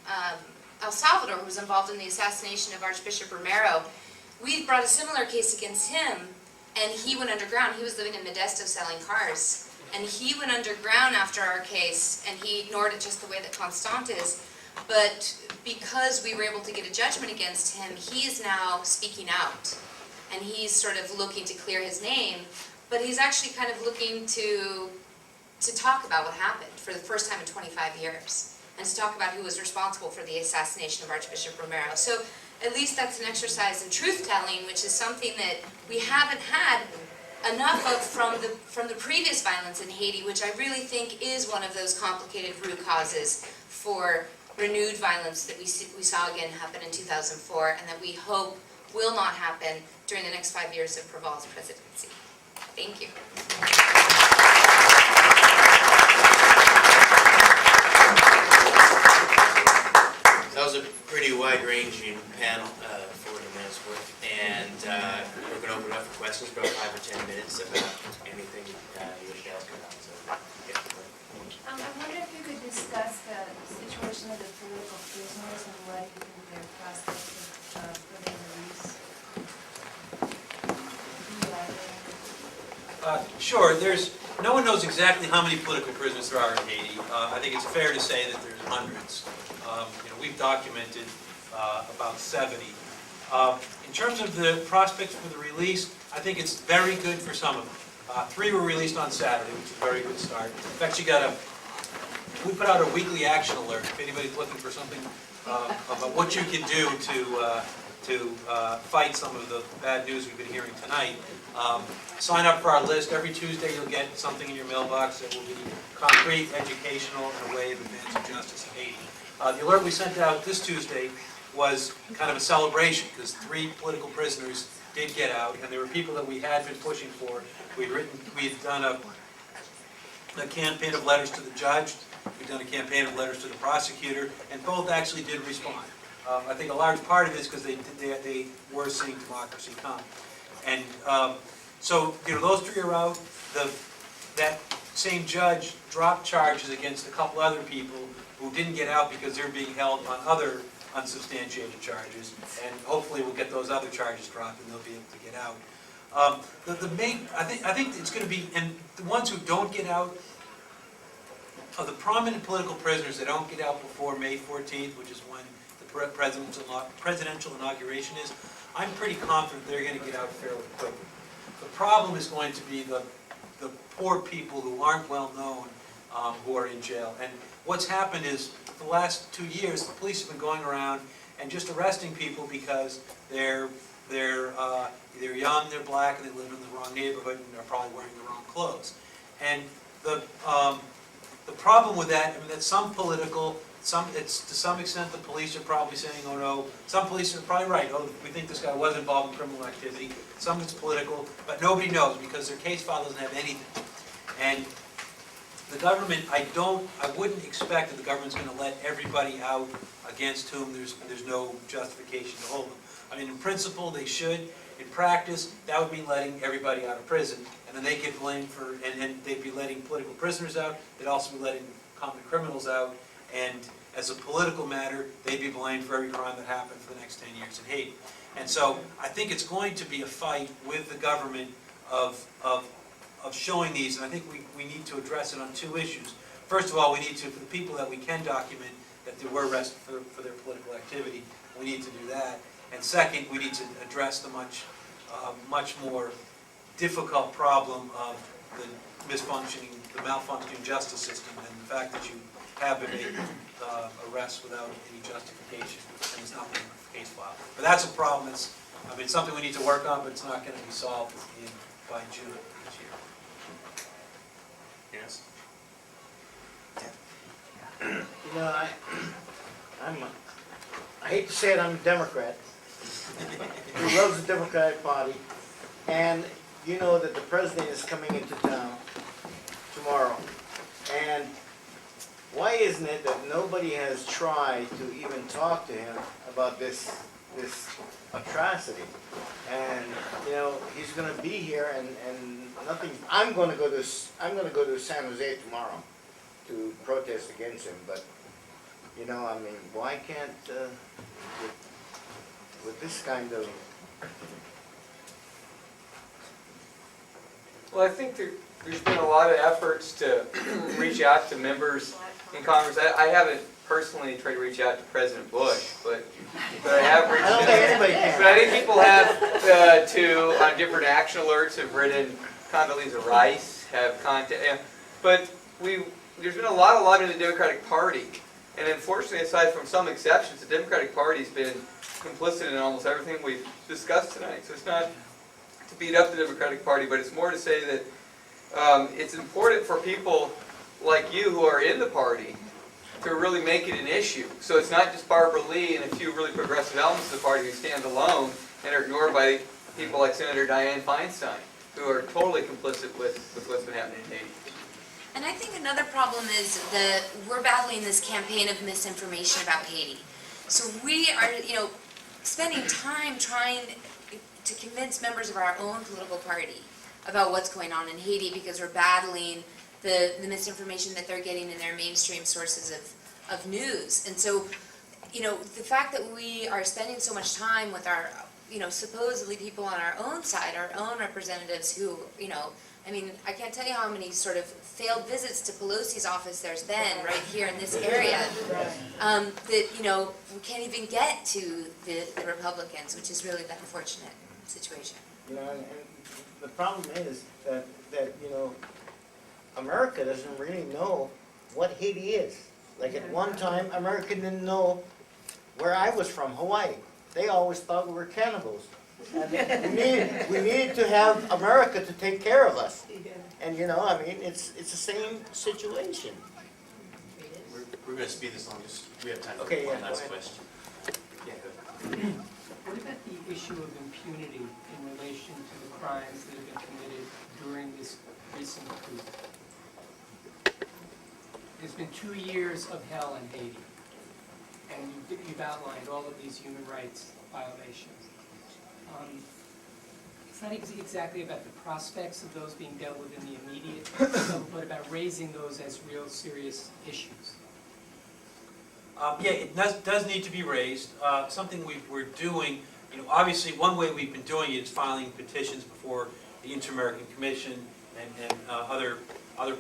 El Salvador who was involved in the assassination of Archbishop Romero. We brought a similar case against him, and he went underground. He was living in Modesto selling cars, and he went underground after our case, and he ignored it just the way that Constant is. But because we were able to get a judgment against him, he is now speaking out, and he's sort of looking to clear his name, but he's actually kind of looking to talk about what happened for the first time in 25 years, and to talk about who was responsible for the assassination of Archbishop Romero. So at least that's an exercise in truth-telling, which is something that we haven't had enough of from the previous violence in Haiti, which I really think is one of those complicated root causes for renewed violence that we saw again happen in 2004, and that we hope will not happen during the next 5 years of Preval's presidency. Thank you. That was a pretty wide-ranging panel for 40 minutes worth, and we're going to open it up for questions, about 5 or 10 minutes about anything you wish to ask about. So, yeah. I wonder if you could discuss the situation of the political prisoners and what you think their prospects for their release. Sure. No one knows exactly how many political prisoners there are in Haiti. I think it's fair to say that there's hundreds. We've documented about 70. In terms of the prospects for the release, I think it's very good for some of them. 3 were released on Saturday, which is a very good start. In fact, we put out a weekly action alert. If anybody's looking for something about what you can do to fight some of the bad news we've been hearing tonight, sign up for our list. Every Tuesday you'll get something in your mailbox that will be concrete, educational, and a way of advancing justice in Haiti. The alert we sent out this Tuesday was kind of a celebration, because 3 political prisoners did get out, and there were people that we had been pushing for. We had done a campaign of letters to the judge, we'd done a campaign of letters to the prosecutor, and both actually did respond. I think a large part of it is because they were seeing democracy come. And so, you know, those three are out. That same judge dropped charges against a couple other people who didn't get out because they're being held on other unsubstantiated charges, and hopefully we'll get those other charges dropped and they'll be able to get out. I think it's going to be, and the ones who don't get out, of the prominent political prisoners that don't get out before May 14th, which is when the presidential inauguration is, I'm pretty confident they're going to get out fairly quickly. The problem is going to be the poor people who aren't well known, who are in jail. And what's happened is, for the last 2 years, the police have been going around and just arresting people because they're young, they're black, and they live in the wrong neighborhood, and they're probably wearing the wrong clothes. And the problem with that, I mean, that's some political, it's to some extent the police are probably saying, oh no, some police are probably right, oh, we think this guy was involved in criminal activity. Some of it's political, but nobody knows because their case file doesn't have anything. And the government, I wouldn't expect that the government's going to let everybody out against whom there's no justification to hold them. I mean, in principle, they should. In practice, that would mean letting everybody out of prison, and then they get blamed for, and they'd be letting political prisoners out. They'd also be letting common criminals out, and as a political matter, they'd be blamed for every crime that happened for the next 10 years in Haiti. And so, I think it's going to be a fight with the government of showing these, and I think we need to address it on two issues. First of all, we need to, for the people that we can document that they were arrested for their political activity, we need to do that. And second, we need to address the much more difficult problem of the malfunctioning justice system, and the fact that you have been made arrests without any justification, and it's not been a case file. But that's a problem. It's something we need to work on, but it's not going to be solved by June of this year. Yes? You know, I hate to say it, I'm a Democrat. Who loves the Democratic Party, and you know that the president is coming into town tomorrow. And why isn't it that nobody has tried to even talk to him about this atrocity? And you know, he's going to be here, and nothing. I'm going to go to San Jose tomorrow to protest against him. But you know, I mean, why can't with this kind of... Well, I think there's been a lot of efforts to reach out to members in Congress. I haven't personally tried to reach out to President Bush, but I have reached I don't think anybody can. But I think people have on different action alerts have written Condoleezza Rice, have contacted, but there's been a lot of lobbying in the Democratic Party, and unfortunately, aside from some exceptions, the Democratic Party's been complicit in almost everything we've discussed tonight. So it's not to beat up the Democratic Party, but it's more to say that it's important for people like you who are in the party to really make it an issue. So it's not just Barbara Lee and a few really progressive elements of the party who stand alone and are ignored by people like Senator Dianne Feinstein, who are totally complicit with what's been happening in Haiti. And I think another problem is that we're battling this campaign of misinformation about Haiti. So we are, spending time trying to convince members of our own political party about what's going on in Haiti because we're battling the misinformation that they're getting in their mainstream sources of news. And so, the fact that we are spending so much time with our, supposedly people on our own side, our own representatives who, I can't tell you how many sort of failed visits to Pelosi's office there's been right here in this area, that, we can't even get to the Republicans, which is really the unfortunate situation. And the problem is that America doesn't really know what Haiti is. Like at one time, America didn't know where I was from, Hawaii. They always thought we were cannibals. And we needed to have America to take care of us. And it's the same situation. We're going to speed this along. We have time for Okay, one yeah, last go ahead. question. Yeah, go ahead. What about the issue of impunity in relation to the crimes that have been committed during this recent coup. There's been 2 years of hell in Haiti, and you've outlined all of these human rights violations. It's not exactly about the prospects of those being dealt with in the immediate, but about raising those as real serious issues. Yeah, it does need to be raised. Something we're doing, obviously one way we've been doing it is filing petitions before the Inter-American Commission and other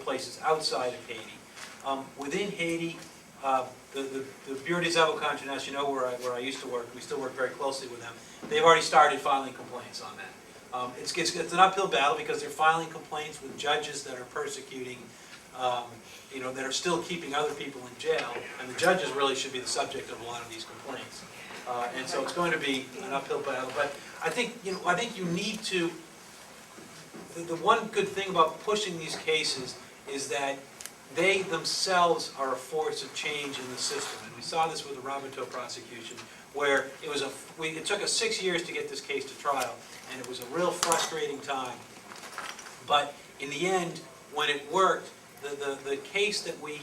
places outside of Haiti. Within Haiti, the Bureau des Avocats Internationaux, where I used to work, we still work very closely with them. They've already started filing complaints on that. It's an uphill battle because they're filing complaints with judges that are persecuting, that are still keeping other people in jail, and the judges really should be the subject of a lot of these complaints. And so it's going to be an uphill battle. But I think you need to. The one good thing about pushing these cases is that they themselves are a force of change in the system, and we saw this with the Rabateau prosecution, where it took us 6 years to get this case to trial, and it was a real frustrating time. But in the end, when it worked, the case that we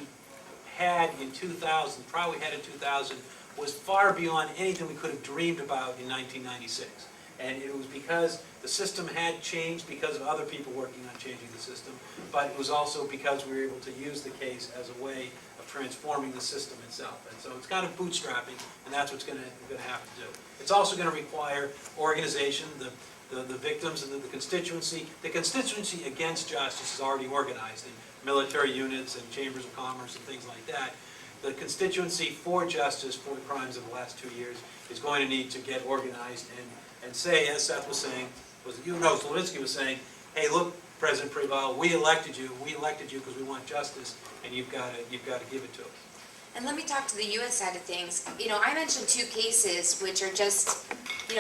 had in 2000, probably had in 2000, was far beyond anything we could have dreamed about in 1996. And it was because the system had changed because of other people working on changing the system, but it was also because we were able to use the case as a way of transforming the system itself. And so it's kind of bootstrapping, and that's what's going to have to do. It's also going to require organization, the victims and the constituency. The constituency against justice is already organized in military units and chambers of commerce and things like that. The constituency for justice for the crimes of the last 2 years is going to need to get organized and say, as Seth was saying, Lovinsky was saying, hey, look, President Préval, we elected you because we want justice, and you've got to give it to us. And let me talk to the U.S. side of things. I mentioned 2 cases, which are just,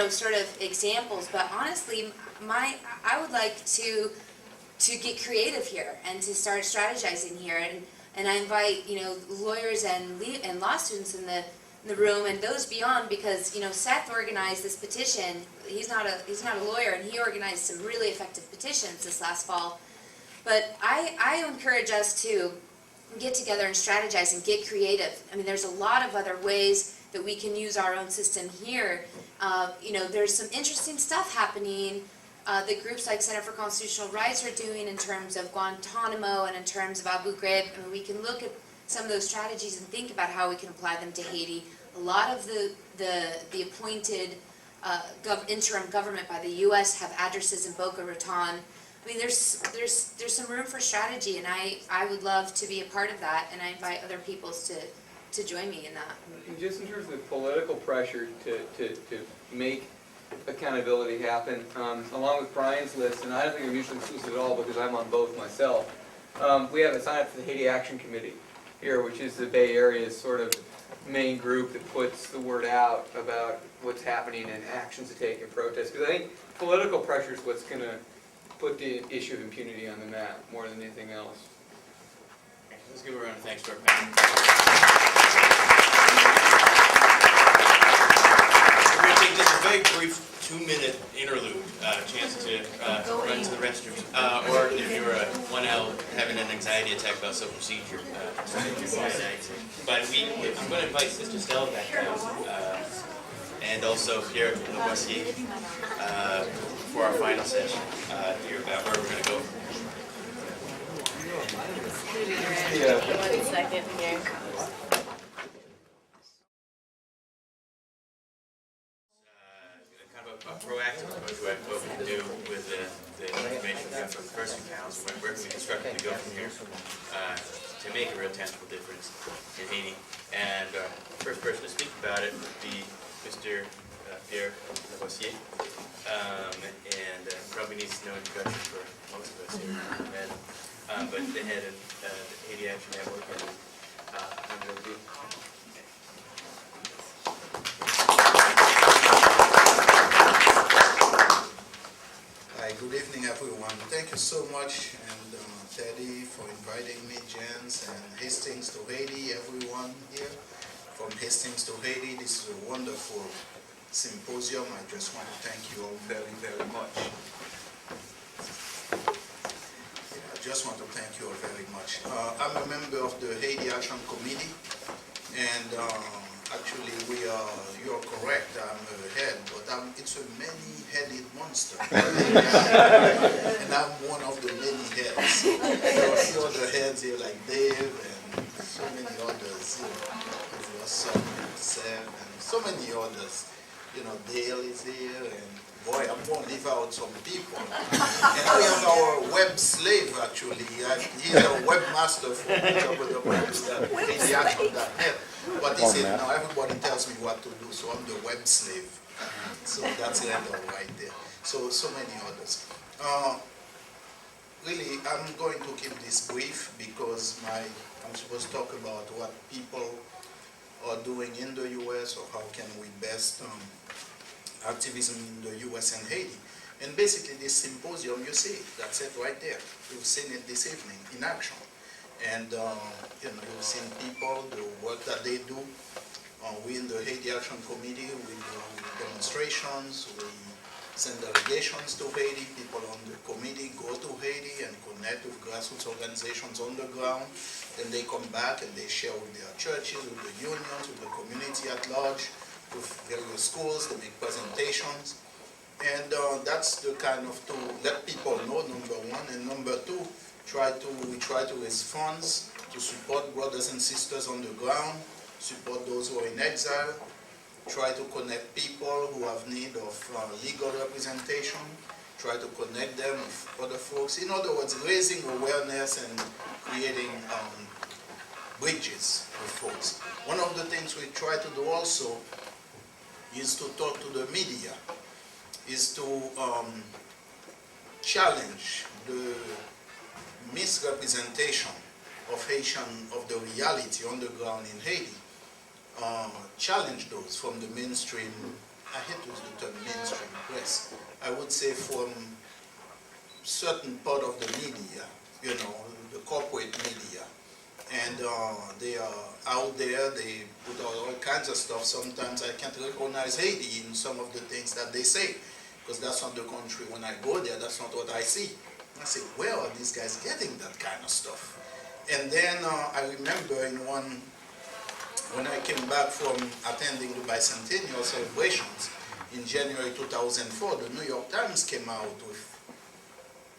sort of examples, but honestly, I would like to get creative here and to start strategizing here, and I invite, lawyers and law students in the room and those beyond, because Seth organized this petition. He's not a lawyer, and he organized some really effective petitions this last fall. But I encourage us to get together and strategize and get creative. I mean, there's a lot of other ways that we can use our own system here. There's some interesting stuff happening that groups like Center for Constitutional Rights are doing in terms of Guantanamo and in terms of Abu Ghraib. I mean, we can look at some of those strategies and think about how we can apply them to Haiti. A lot of the appointed interim government by the U.S. have addresses in Boca Raton. I mean, there's some room for strategy, and I would love to be a part of that, and I invite other people to join me in that. And just in terms of the political pressure to make accountability happen, along with Brian's list, and I don't think I'm mutually exclusive at all because I'm on both myself, we have a sign up for the Haiti Action Committee here, which is the Bay Area's sort of main group that puts the word out about what's happening and actions to take in protest. Because I think political pressure is what's going to put the issue of impunity on the map more than anything else. Let's give a round of thanks to our panel. We're going to take just a very brief 2-minute interlude, chance to run to the restrooms, or if you're one out having an anxiety attack about self-procedure, but I'm going to invite Sister Stella back down, and also Pierre-Antoine Labossiere for our final session here about where we're going to go. Yeah. 1 second here. A proactive approach to what we can do with the information we got from the first accounts, where can we constructively go from here to make a real tangible difference in Haiti. And the first person to speak about it would be Mr. Pierre Labossiere, and probably needs no introduction for most of us here, but the head of the Haiti Action Network, and I'm going to be. Hi, good evening everyone. Thank you so much, and Teddy for inviting me, Jens, and Hastings to Haiti, everyone here from Hastings to Haiti. This is a wonderful symposium. I just want to thank you all very, very much. I just want to thank you all very much. I'm a member of the Haiti Action Committee, and actually you're correct, I'm a head, but it's a many-headed monster. And I'm one of the many heads. There are a few other heads here like Dave and so many others, Seth and so many others. Dale is here, and boy, I'm going to leave out some people. And we have our web slave, actually. He's a webmaster for www.haitiaction.net. But he said, now everybody tells me what to do, so I'm the web slave. So that's Randall right there. So many others. Really, I'm going to keep this brief because I'm supposed to talk about what people are doing in the U.S. or how can we best activism in the U.S. and Haiti. And basically this symposium, you see it, that's it right there. You've seen it this evening in action. And you've seen people, the work that they do. We in the Haiti Action Committee, we do demonstrations, we send delegations to Haiti. People on the committee go to Haiti and connect with grassroots organizations on the ground. Then they come back and they share with their churches, with the unions, with the community at large, with various schools. They make presentations. And that's the kind of to let people know, number one. And number two, we try to raise funds to support brothers and sisters on the ground, support those who are in exile, try to connect people who have need of legal representation, try to connect them with other folks. In other words, raising awareness and creating bridges with folks. One of the things we try to do also is to talk to the media, is to challenge the misrepresentation of Haitian, of the reality on the ground in Haiti. Challenge those from the mainstream, I hate to use the term mainstream press, I would say from certain part of the media, the corporate media. And they are out there, they put out all kinds of stuff. Sometimes I can't recognize Haiti in some of the things that they say, because that's not the country. When I go there, that's not what I see. I say, where are these guys getting that kind of stuff? And then I remember when I came back from attending the bicentennial celebrations in January 2004, the New York Times came out with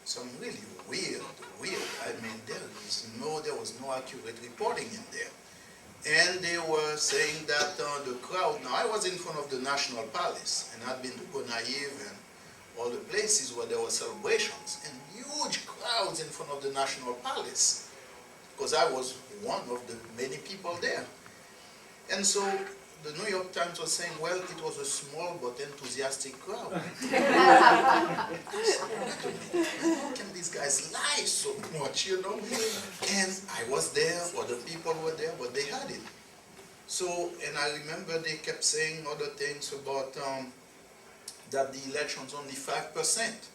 some really weird, I mean, there was no accurate reporting in there. And they were saying that the crowd, now I was in front of the National Palace, and I'd been to Gonaïve and all the places where there were celebrations, and huge crowds in front of the National Palace, because I was one of the many people there. And so the New York Times was saying, well, it was a small but enthusiastic crowd. How can these guys lie so much, And I was there, other people were there, but they had it. So, and I remember they kept saying other things about that the elections, only 5%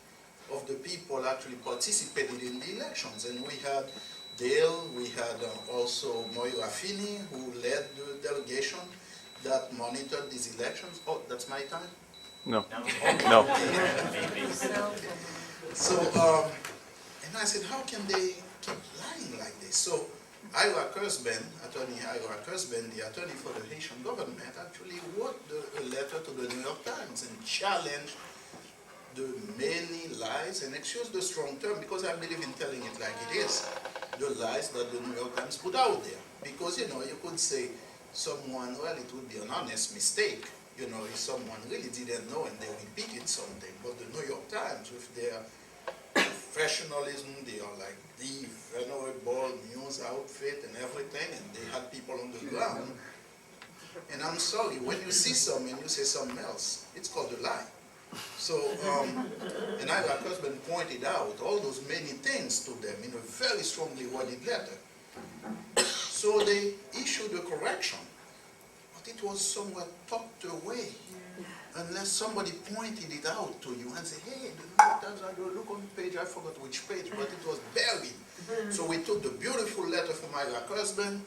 of the people actually participated in the elections. And we had Dale, we had also Moira Feeney, who led the delegation that monitored these elections. Oh, that's my time? No. No. So, and I said, how can they keep lying like this? So, Ira Kurzban, attorney Ira Kurzban, the attorney for the Haitian government, actually wrote a letter to the New York Times and challenged the many lies, and excuse the strong term because I believe in telling it like it is, the lies that the New York Times put out there. Because, you could say someone, well, it would be an honest mistake, if someone really didn't know and they repeated something. But the New York Times, with their professionalism, they are like the venerable news outfit and everything, and they had people on the ground. And I'm sorry, when you see something and you say something else, it's called a lie. So, and Ira Kurzban pointed out all those many things to them in a very strongly worded letter. So they issued a correction, but it was somewhat tucked away, unless somebody pointed it out to you and said, hey, the New York Times, I look on the page, I forgot which page, but it was buried. So we took the beautiful letter from Ira Kurzban,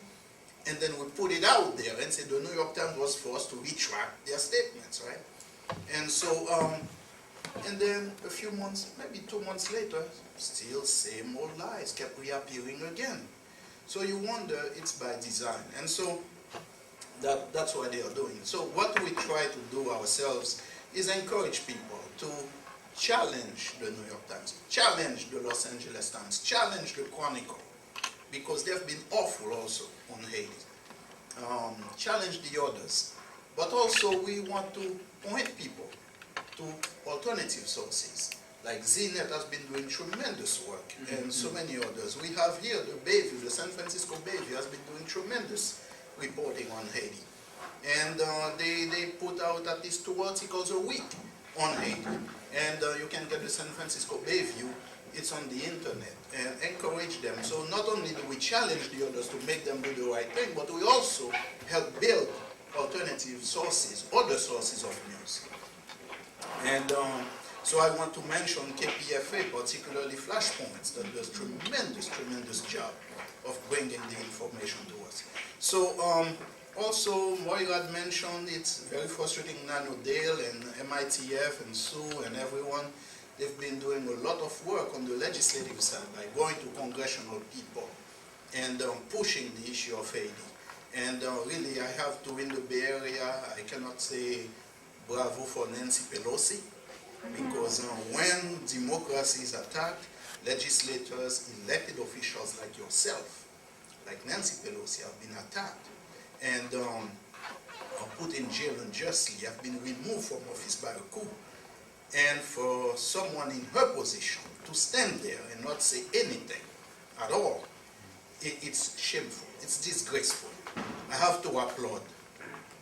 and then we put it out there and said the New York Times was forced to retract their statements, right? And so, and then a few months, maybe 2 months later, still same old lies kept reappearing again. So you wonder, it's by design. And so that's what they are doing. So what we try to do ourselves is encourage people to challenge the New York Times, challenge the Los Angeles Times, challenge the Chronicle, because they've been awful also on Haiti. Challenge the others. But also we want to point people to alternative sources. Like ZNet has been doing tremendous work, and so many others. We have here the Bayview, the San Francisco Bayview has been doing tremendous reporting on Haiti. And they put out at least 2 articles a week on Haiti. And you can get the San Francisco Bayview, it's on the internet, and encourage them. So not only do we challenge the others to make them do the right thing, but we also help build alternative sources, other sources of news. And so I want to mention KPFA, particularly Flashpoints, that does tremendous job of bringing the information to us. So also, Moira had mentioned it's very frustrating. Nano Dale and MITF and Sue and everyone, they've been doing a lot of work on the legislative side by going to congressional people and pushing the issue of Haiti. And really, I have to, in the Bay Area, I cannot say bravo for Nancy Pelosi, because when democracy is attacked, legislators, elected officials like yourself, like Nancy Pelosi, have been attacked and put in jail unjustly, have been removed from office by a coup. And for someone in her position to stand there and not say anything at all, it's shameful, it's disgraceful. I have to applaud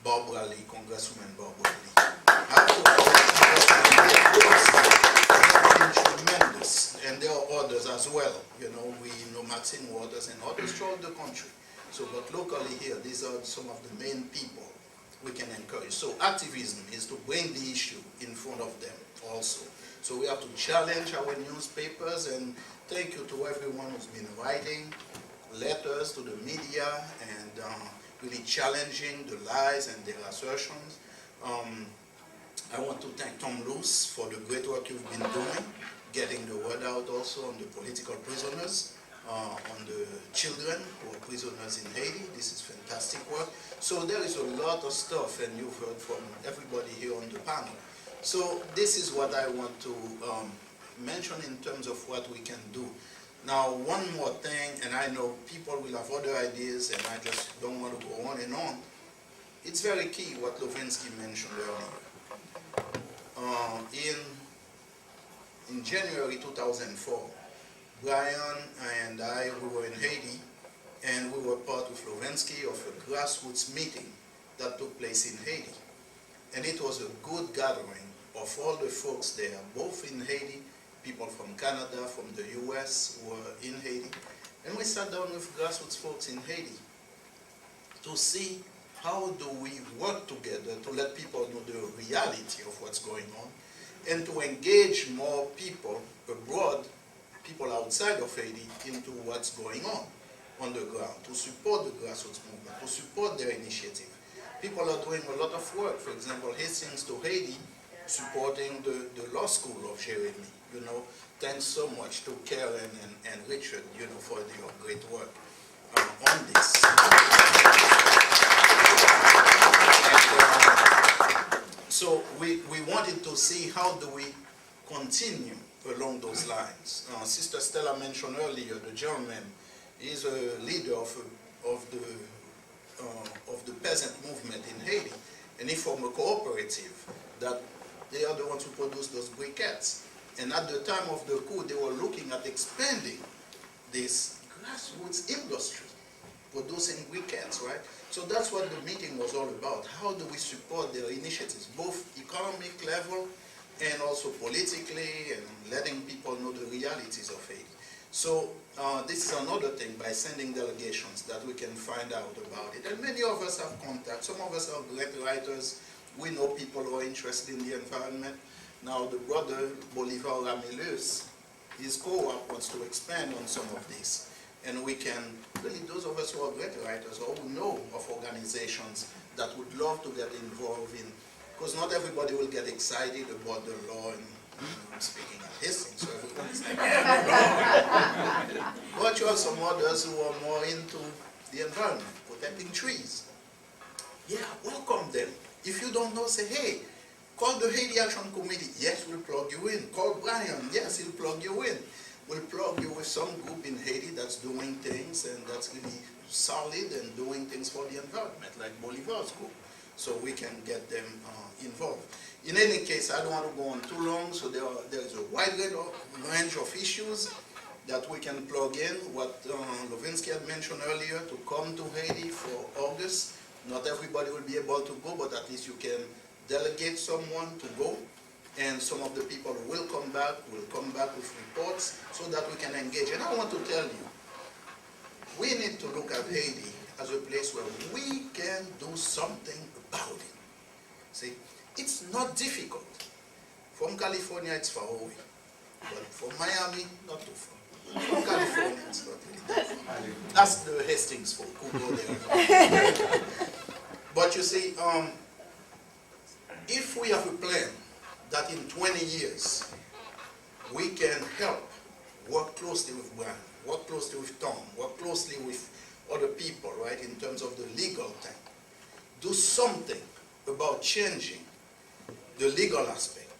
Barbara Lee, Congresswoman Barbara Lee. I have to applaud Congresswoman. They've been tremendous, and there are others as well. You know, we know Maxine Waters and others throughout the country. So, but locally here, these are some of the main people we can encourage. So activism is to bring the issue in front of them also. So we have to challenge our newspapers, and thank you to everyone who's been writing letters to the media and really challenging the lies and their assertions. I want to thank Tom Luce for the great work you've been doing, getting the word out also on the political prisoners, on the children who are prisoners in Haiti. This is fantastic work. So there is a lot of stuff, and you've heard from everybody here on the panel. So this is what I want to mention in terms of what we can do. Now, one more thing, and I know people will have other ideas, and I just don't want to go on and on. It's very key what Lovinsky mentioned earlier. In January 2004, Brian and I, we were in Haiti, and we were part with Lovinsky of a grassroots meeting that took place in Haiti. And it was a good gathering of all the folks there, both in Haiti, people from Canada, from the US who were in Haiti. And we sat down with grassroots folks in Haiti to see how do we work together to let people know the reality of what's going on, and to engage more people abroad, people outside of Haiti, into what's going on the ground, to support the grassroots movement, to support their initiative. People are doing a lot of work. For example, Hastings to Haiti, supporting the law school of Jeremy. You know, thanks so much to Karen and Richard, you know, for your great work on this. And, so we wanted to see how do we continue along those lines. Sister Stella mentioned earlier, the German is a leader of the peasant movement in Haiti, and he formed a cooperative that they are the ones who produce those briquettes. And at the time of the coup, they were looking at expanding this grassroots industry, producing briquettes, right? So that's what the meeting was all about. How do we support their initiatives, both economic level and also politically, and letting people know the realities of Haiti. So this is another thing, by sending delegations, that we can find out about it. And many of us have contact. Some of us are great writers. We know people who are interested in the environment. Now the brother Bolivar Ramilus, his co-op wants to expand on some of this. And we can, really those of us who are great writers or who know of organizations that would love to get involved in Because not everybody will get excited about the law, and I'm speaking at Hastings, so everyone is like, but you have some others who are more into the environment, protecting trees. Yeah, welcome them. If you don't know, say, hey, call the Haiti Action Committee. Yes, we'll plug you in. Call Brian. Yes, he'll plug you in. We'll plug you with some group in Haiti that's doing things and that's really solid and doing things for the environment, like Bolivar's group, so we can get them involved. In any case, I don't want to go on too long, so there is a wide range of issues that we can plug in. What Lovinsky had mentioned earlier, to come to Haiti for August. Not everybody will be able to go, but at least you can delegate someone to go. And some of the people who will come back with reports so that we can engage. And I want to tell you, we need to look at Haiti as a place where we can do something about it. See, it's not difficult. From California, it's far away. But from Miami, not too far. From California, it's not really that far. That's the Hastings folk who go there. But you see, if we have a plan that in 20 years we can help work closely with Brian, work closely with Tom, work closely with other people, right, in terms of the legal thing, do something about changing the legal aspect,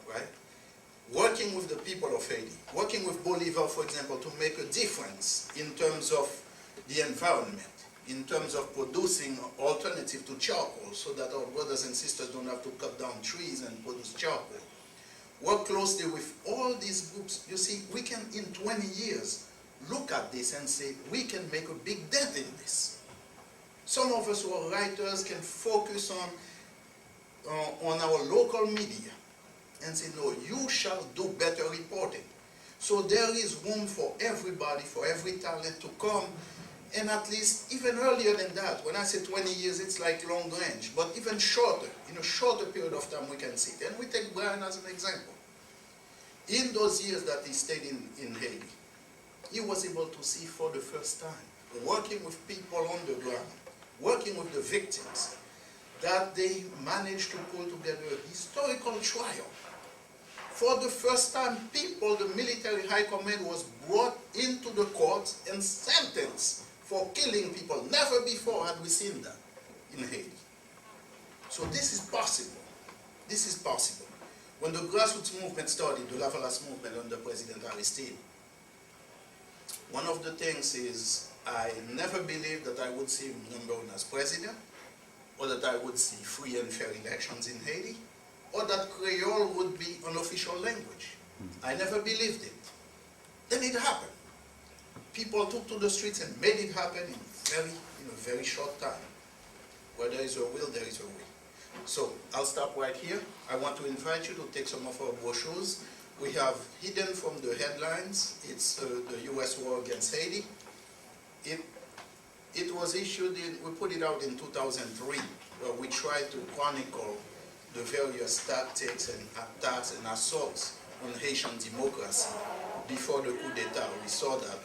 right? Working with the people of Haiti, working with Bolivar, for example, to make a difference in terms of the environment, in terms of producing alternative to charcoal so that our brothers and sisters don't have to cut down trees and produce charcoal. Work closely with all these groups. You see, we can, in 20 years, look at this and say, we can make a big dent in this. Some of us who are writers can focus on our local media and say, no, you shall do better reporting. So there is room for everybody, for every talent to come. And at least, even earlier than that, when I say 20 years, it's like long range, but even shorter, in a shorter period of time we can see it. And we take Brian as an example. In those years that he stayed in Haiti, he was able to see for the first time, working with people on the ground, working with the victims, that they managed to pull together a historical trial. For the first time, people, the military high command was brought into the courts and sentenced for killing people. Never before had we seen that in Haiti. So this is possible. This is possible. When the grassroots movement started, the Lavallas movement under President Aristide, one of the things is I never believed that I would see him number one as president, or that I would see free and fair elections in Haiti, or that Creole would be an official language. I never believed it. Then it happened. People took to the streets and made it happen in a very short time. Where there is a will, there is a way. So I'll stop right here. I want to invite you to take some of our brochures. We have hidden from the headlines. It's the U.S. war against Haiti. It was issued we put it out in 2003, where we tried to chronicle the various tactics and attacks and assaults on Haitian democracy before the coup d'etat. We saw that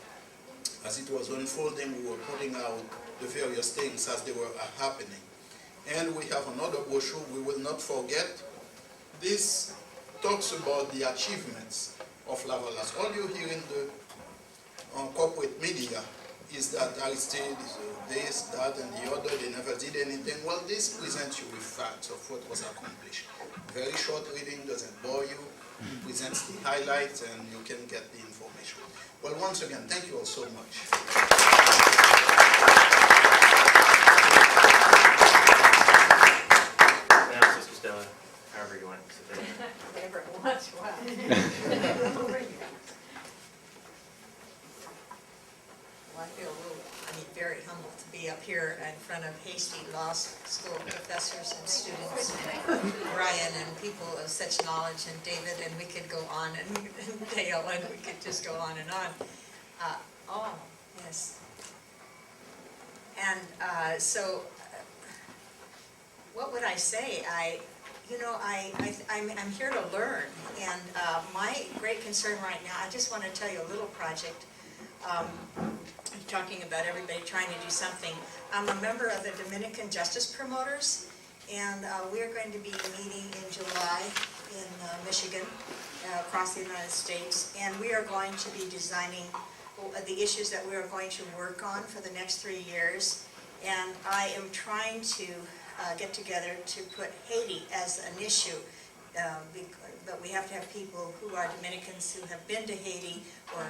as it was unfolding, we were putting out the various things as they were happening. And we have another brochure we will not forget. This talks about the achievements of Lavallas. All you hear in the corporate media is that Aristide is this, that, and the other, they never did anything. Well, this presents you with facts of what was accomplished. Very short reading, doesn't bore you, presents the highlights, and you can get the information. Well, once again, thank you all so much. Now, Sister Stella, however you want to sit there. Whatever it was, wow. Well, I feel very humbled to be up here in front of Hasty Law School professors and students, and Brian and people of such knowledge, and David, and we could go on, and Dale, and we could just go on and on. Oh, yes. And so, what would I say? I'm here to learn, and my great concern right now, I just want to tell you a little project. Talking about everybody trying to do something. I'm a member of the Dominican Justice Promoters, And we're going to be meeting in July in Michigan, across the United States. And we are going to be designing the issues that we are going to work on for the next 3 years. And I am trying to get together to put Haiti as an issue. But we have to have people who are Dominicans who have been to Haiti or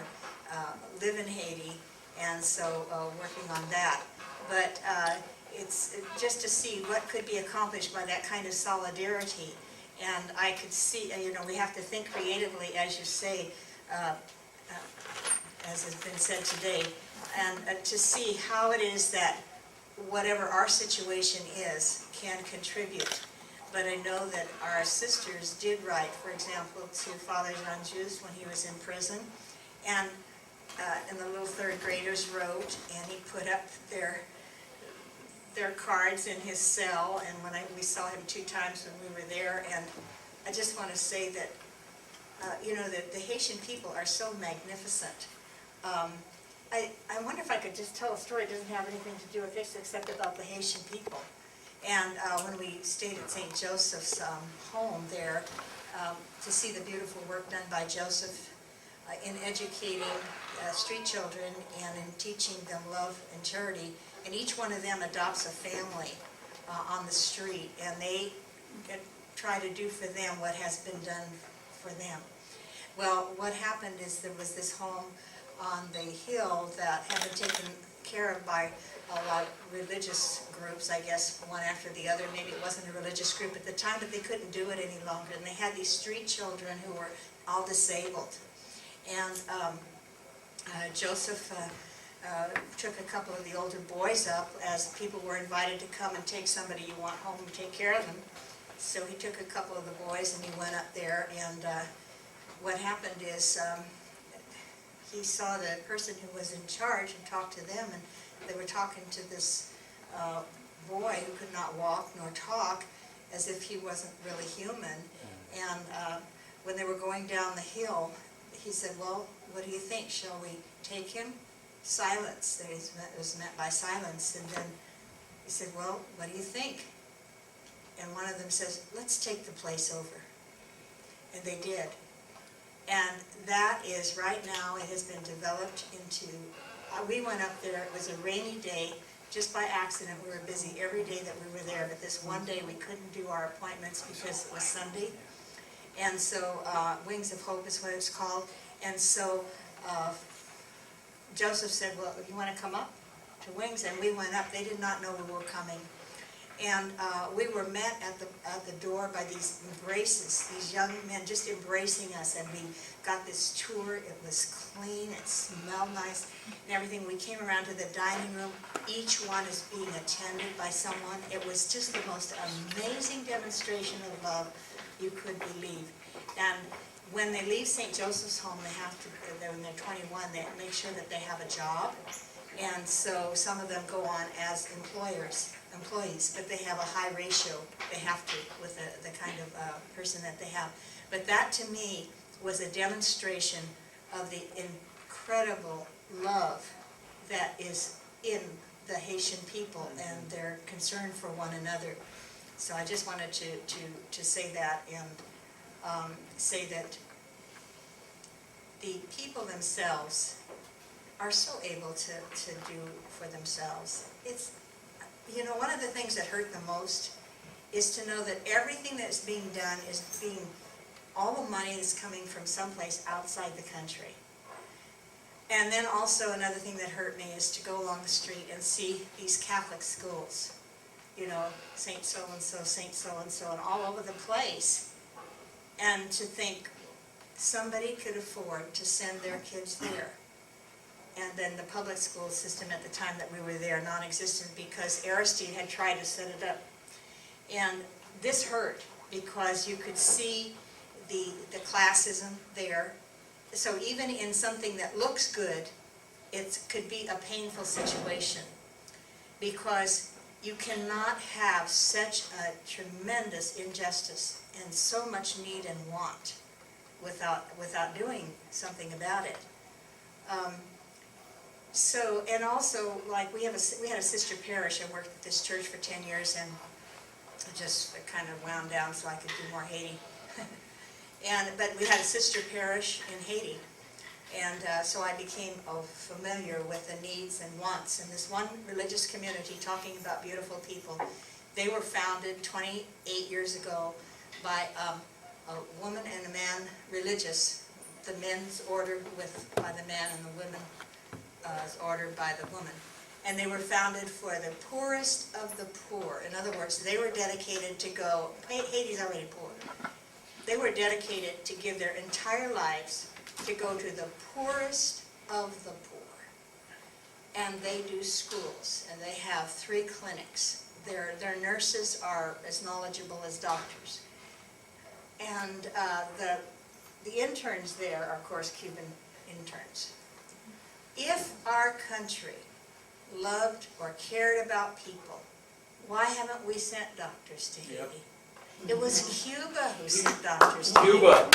live in Haiti, and so working on that. But it's just to see what could be accomplished by that kind of solidarity. And I could see, we have to think creatively, as you say, as has been said today, and to see how it is that whatever our situation is can contribute. But I know that our sisters did write, for example, to Father Jean-Juste when he was in prison, and the little third graders wrote, and he put up their cards in his cell, and we saw him 2 times when we were there. And I just want to say that, that the Haitian people are so magnificent. I wonder if I could just tell a story. It doesn't have anything to do with this except about the Haitian people. And when we stayed at St. Joseph's home there, to see the beautiful work done by Joseph in educating street children and in teaching them love and charity. And each one of them adopts a family on the street, and they try to do for them what has been done for them. Well, what happened is there was this home on the hill that had been taken care of by a lot of religious groups, I guess, one after the other. Maybe it wasn't a religious group at the time, but they couldn't do it any longer. And they had these street children who were all disabled. And Joseph took a couple of the older boys up, as people were invited to come and take somebody you want home and take care of them. So he took a couple of the boys and he went up there, and what happened is he saw the person who was in charge and talked to them, and they were talking to this boy who could not walk nor talk, as if he wasn't really human. And when they were going down the hill, he said, well, what do you think? Shall we take him? Silence. It was met by silence. And then he said, well, what do you think? And one of them says, let's take the place over. And they did. And that is, right now, it has been developed into, we went up there, it was a rainy day, just by accident. We were busy every day that we were there, but this one day we couldn't do our appointments because it was Sunday. And so, Wings of Hope is what it's called. And so, Joseph said, well, you want to come up to Wings? And we went up. They did not know we were coming. And we were met at the door by these embraces, these young men just embracing us. And we got this tour. It was clean. It smelled nice and everything. We came around to the dining room. Each one is being attended by someone. It was just the most amazing demonstration of love you could believe. And when they leave St. Joseph's home, they have to, when they're 21, they make sure that they have a job. And so some of them go on as employees, but they have a high ratio. They have to, with the kind of person that they have. But that, to me, was a demonstration of the incredible love that is in the Haitian people and their concern for one another. So I just wanted to say that, and say that the people themselves are so able to do for themselves. It's, one of the things that hurt the most is to know that everything that's being done is being, all the money is coming from someplace outside the country. And then also another thing that hurt me is to go along the street and see these Catholic schools, Saint so-and-so, Saint so-and-so, and all over the place. And to think somebody could afford to send their kids there. And then the public school system at the time that we were there, non-existent, because Aristide had tried to set it up. And this hurt because you could see the classism there. So even in something that looks good, it could be a painful situation, because you cannot have such a tremendous injustice and so much need and want without doing something about it. And also, like, we had a sister parish. I worked at this church for 10 years, and just kind of wound down so I could do more Haiti. But we had a sister parish in Haiti, and so I became familiar with the needs and wants. And this one religious community, talking about beautiful people, they were founded 28 years ago by a woman and a man religious. The men's ordered by the man and the women's ordered by the woman. And they were founded for the poorest of the poor. In other words, they were dedicated to go, Haiti's already poor. They were dedicated to give their entire lives to go to the poorest of the poor. And they do schools, and they have 3 clinics. Their nurses are as knowledgeable as doctors. And the interns there are, of course, Cuban interns. If our country loved or cared about people, why haven't we sent doctors to Haiti? Yep. It was Cuba who sent doctors to Haiti. Cuba.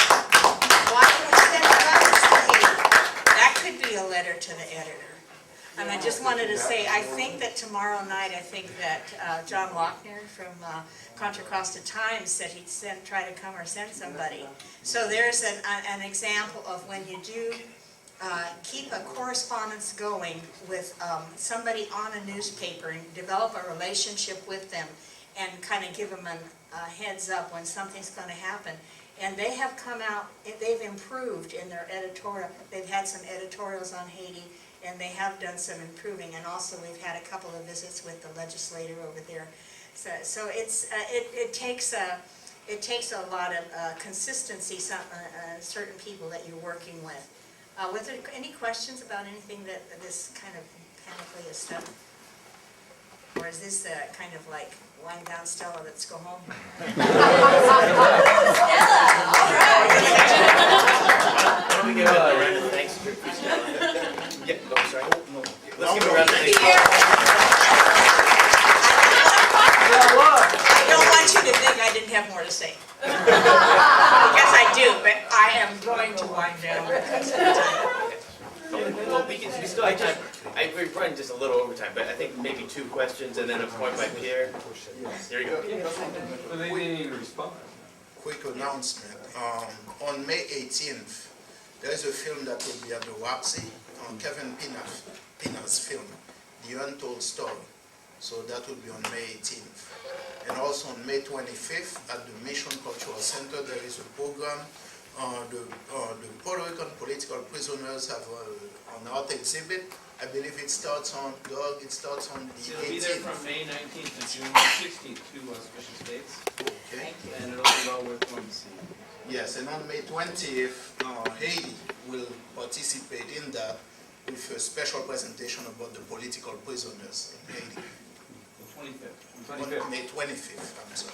Why did we send doctors to Haiti? That could be a letter to the editor. And I just wanted to say, I think that tomorrow night, I think that John Lochner from Contra Costa Times said he'd try to come or send somebody. So there's an example of when you do keep a correspondence going with somebody on a newspaper and develop a relationship with them and kind of give them a heads up when something's going to happen. And they have come out, they've improved in their editorial. They've had some editorials on Haiti, and they have done some improving. And also we've had a couple of visits with the legislator over there. So it takes a lot of consistency, certain people that you're working with. Was there any questions about anything that this kind of panoply of stuff? Or is this kind of like wind down Stella, let's go home? Stella, all right. Why don't we give a round of thanks for Stella? Yeah, oh, sorry. No. Let's give a round of thanks. I don't want you to think I didn't have more to say. Yes, I do, but I am going to wind down. Well, we still have time. We're running just a little overtime, but I think maybe 2 questions and then a point by Pierre. There you go. Well, they didn't even respond. Quick announcement. On May 18th, there is a film that will be at the Waxy, Kevin Pina's film, The Untold Story. So that will be on May 18th. And also on May 25th at the Mission Cultural Center, there is a program. The Puerto Rican political prisoners have an art exhibit. I believe it starts on the 18th. It'll be there from May 19th to June 16th, 2 auspicious dates. Okay. And it'll be well worth going to see. Yes, and on May 20th, Haiti will participate in that with a special presentation about the political prisoners in Haiti. The 25th. May 25th, I'm sorry.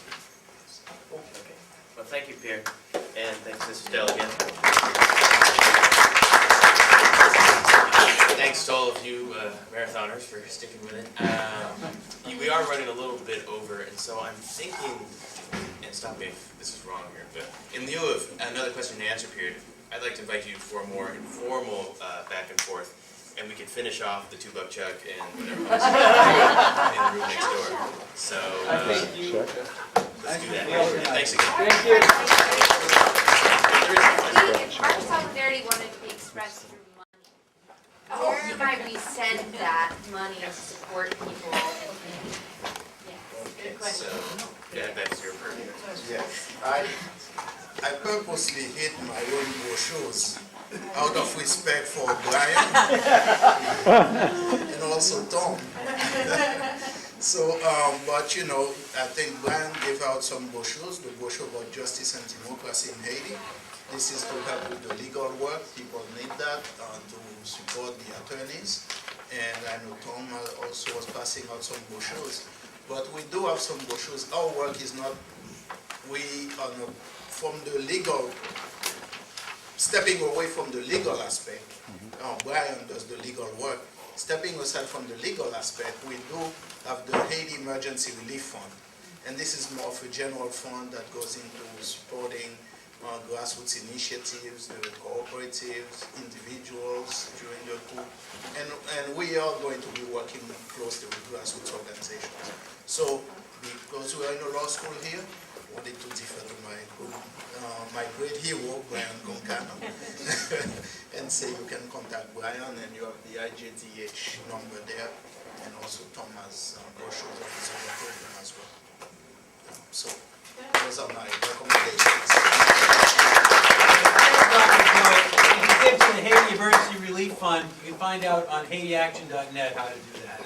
Okay. Well, thank you, Pierre, and thanks, Mr. Stella, again. Thanks to all of you marathoners for sticking with it. We are running a little bit over, and so I'm thinking, and stop me if this is wrong here, but in lieu of another question and answer period, I'd like to invite you for a more informal back and forth, and we can finish off the 2-buck chuck and whatever else in the room next door. So, Thank you. let's do that. Thanks again. Thank you. Our solidarity wanted to be expressed through money. Whereby we send that money to support people. Yes, good question. So, yeah, that's your purview. Yes, I purposely hid my own brochures out of respect for Brian and also Tom. So, but you know, I think Brian gave out some brochures, the brochure about justice and democracy in Haiti. This is to help with the legal work. People need that to support the attorneys. And I know Tom also was passing out some brochures. But we do have some brochures. Our work is not, we are not, from the legal, stepping away from the legal aspect. Brian does the legal work. Stepping aside from the legal aspect, we do have the Haiti Emergency Relief Fund. And this is more of a general fund that goes into supporting grassroots initiatives, the cooperatives, individuals during the coup. And we we are going to be working closely with grassroots organizations. So, because we are in a law school here, I wanted to defer to my great hero, Brian Concannon, and say you can contact Brian, and you have the IJTH number there, and also Thomas brochures of his other program as well. So, those are my recommendations. If you give to the Haiti Emergency Relief Fund, you can find out on HaitiAction.net how to do that.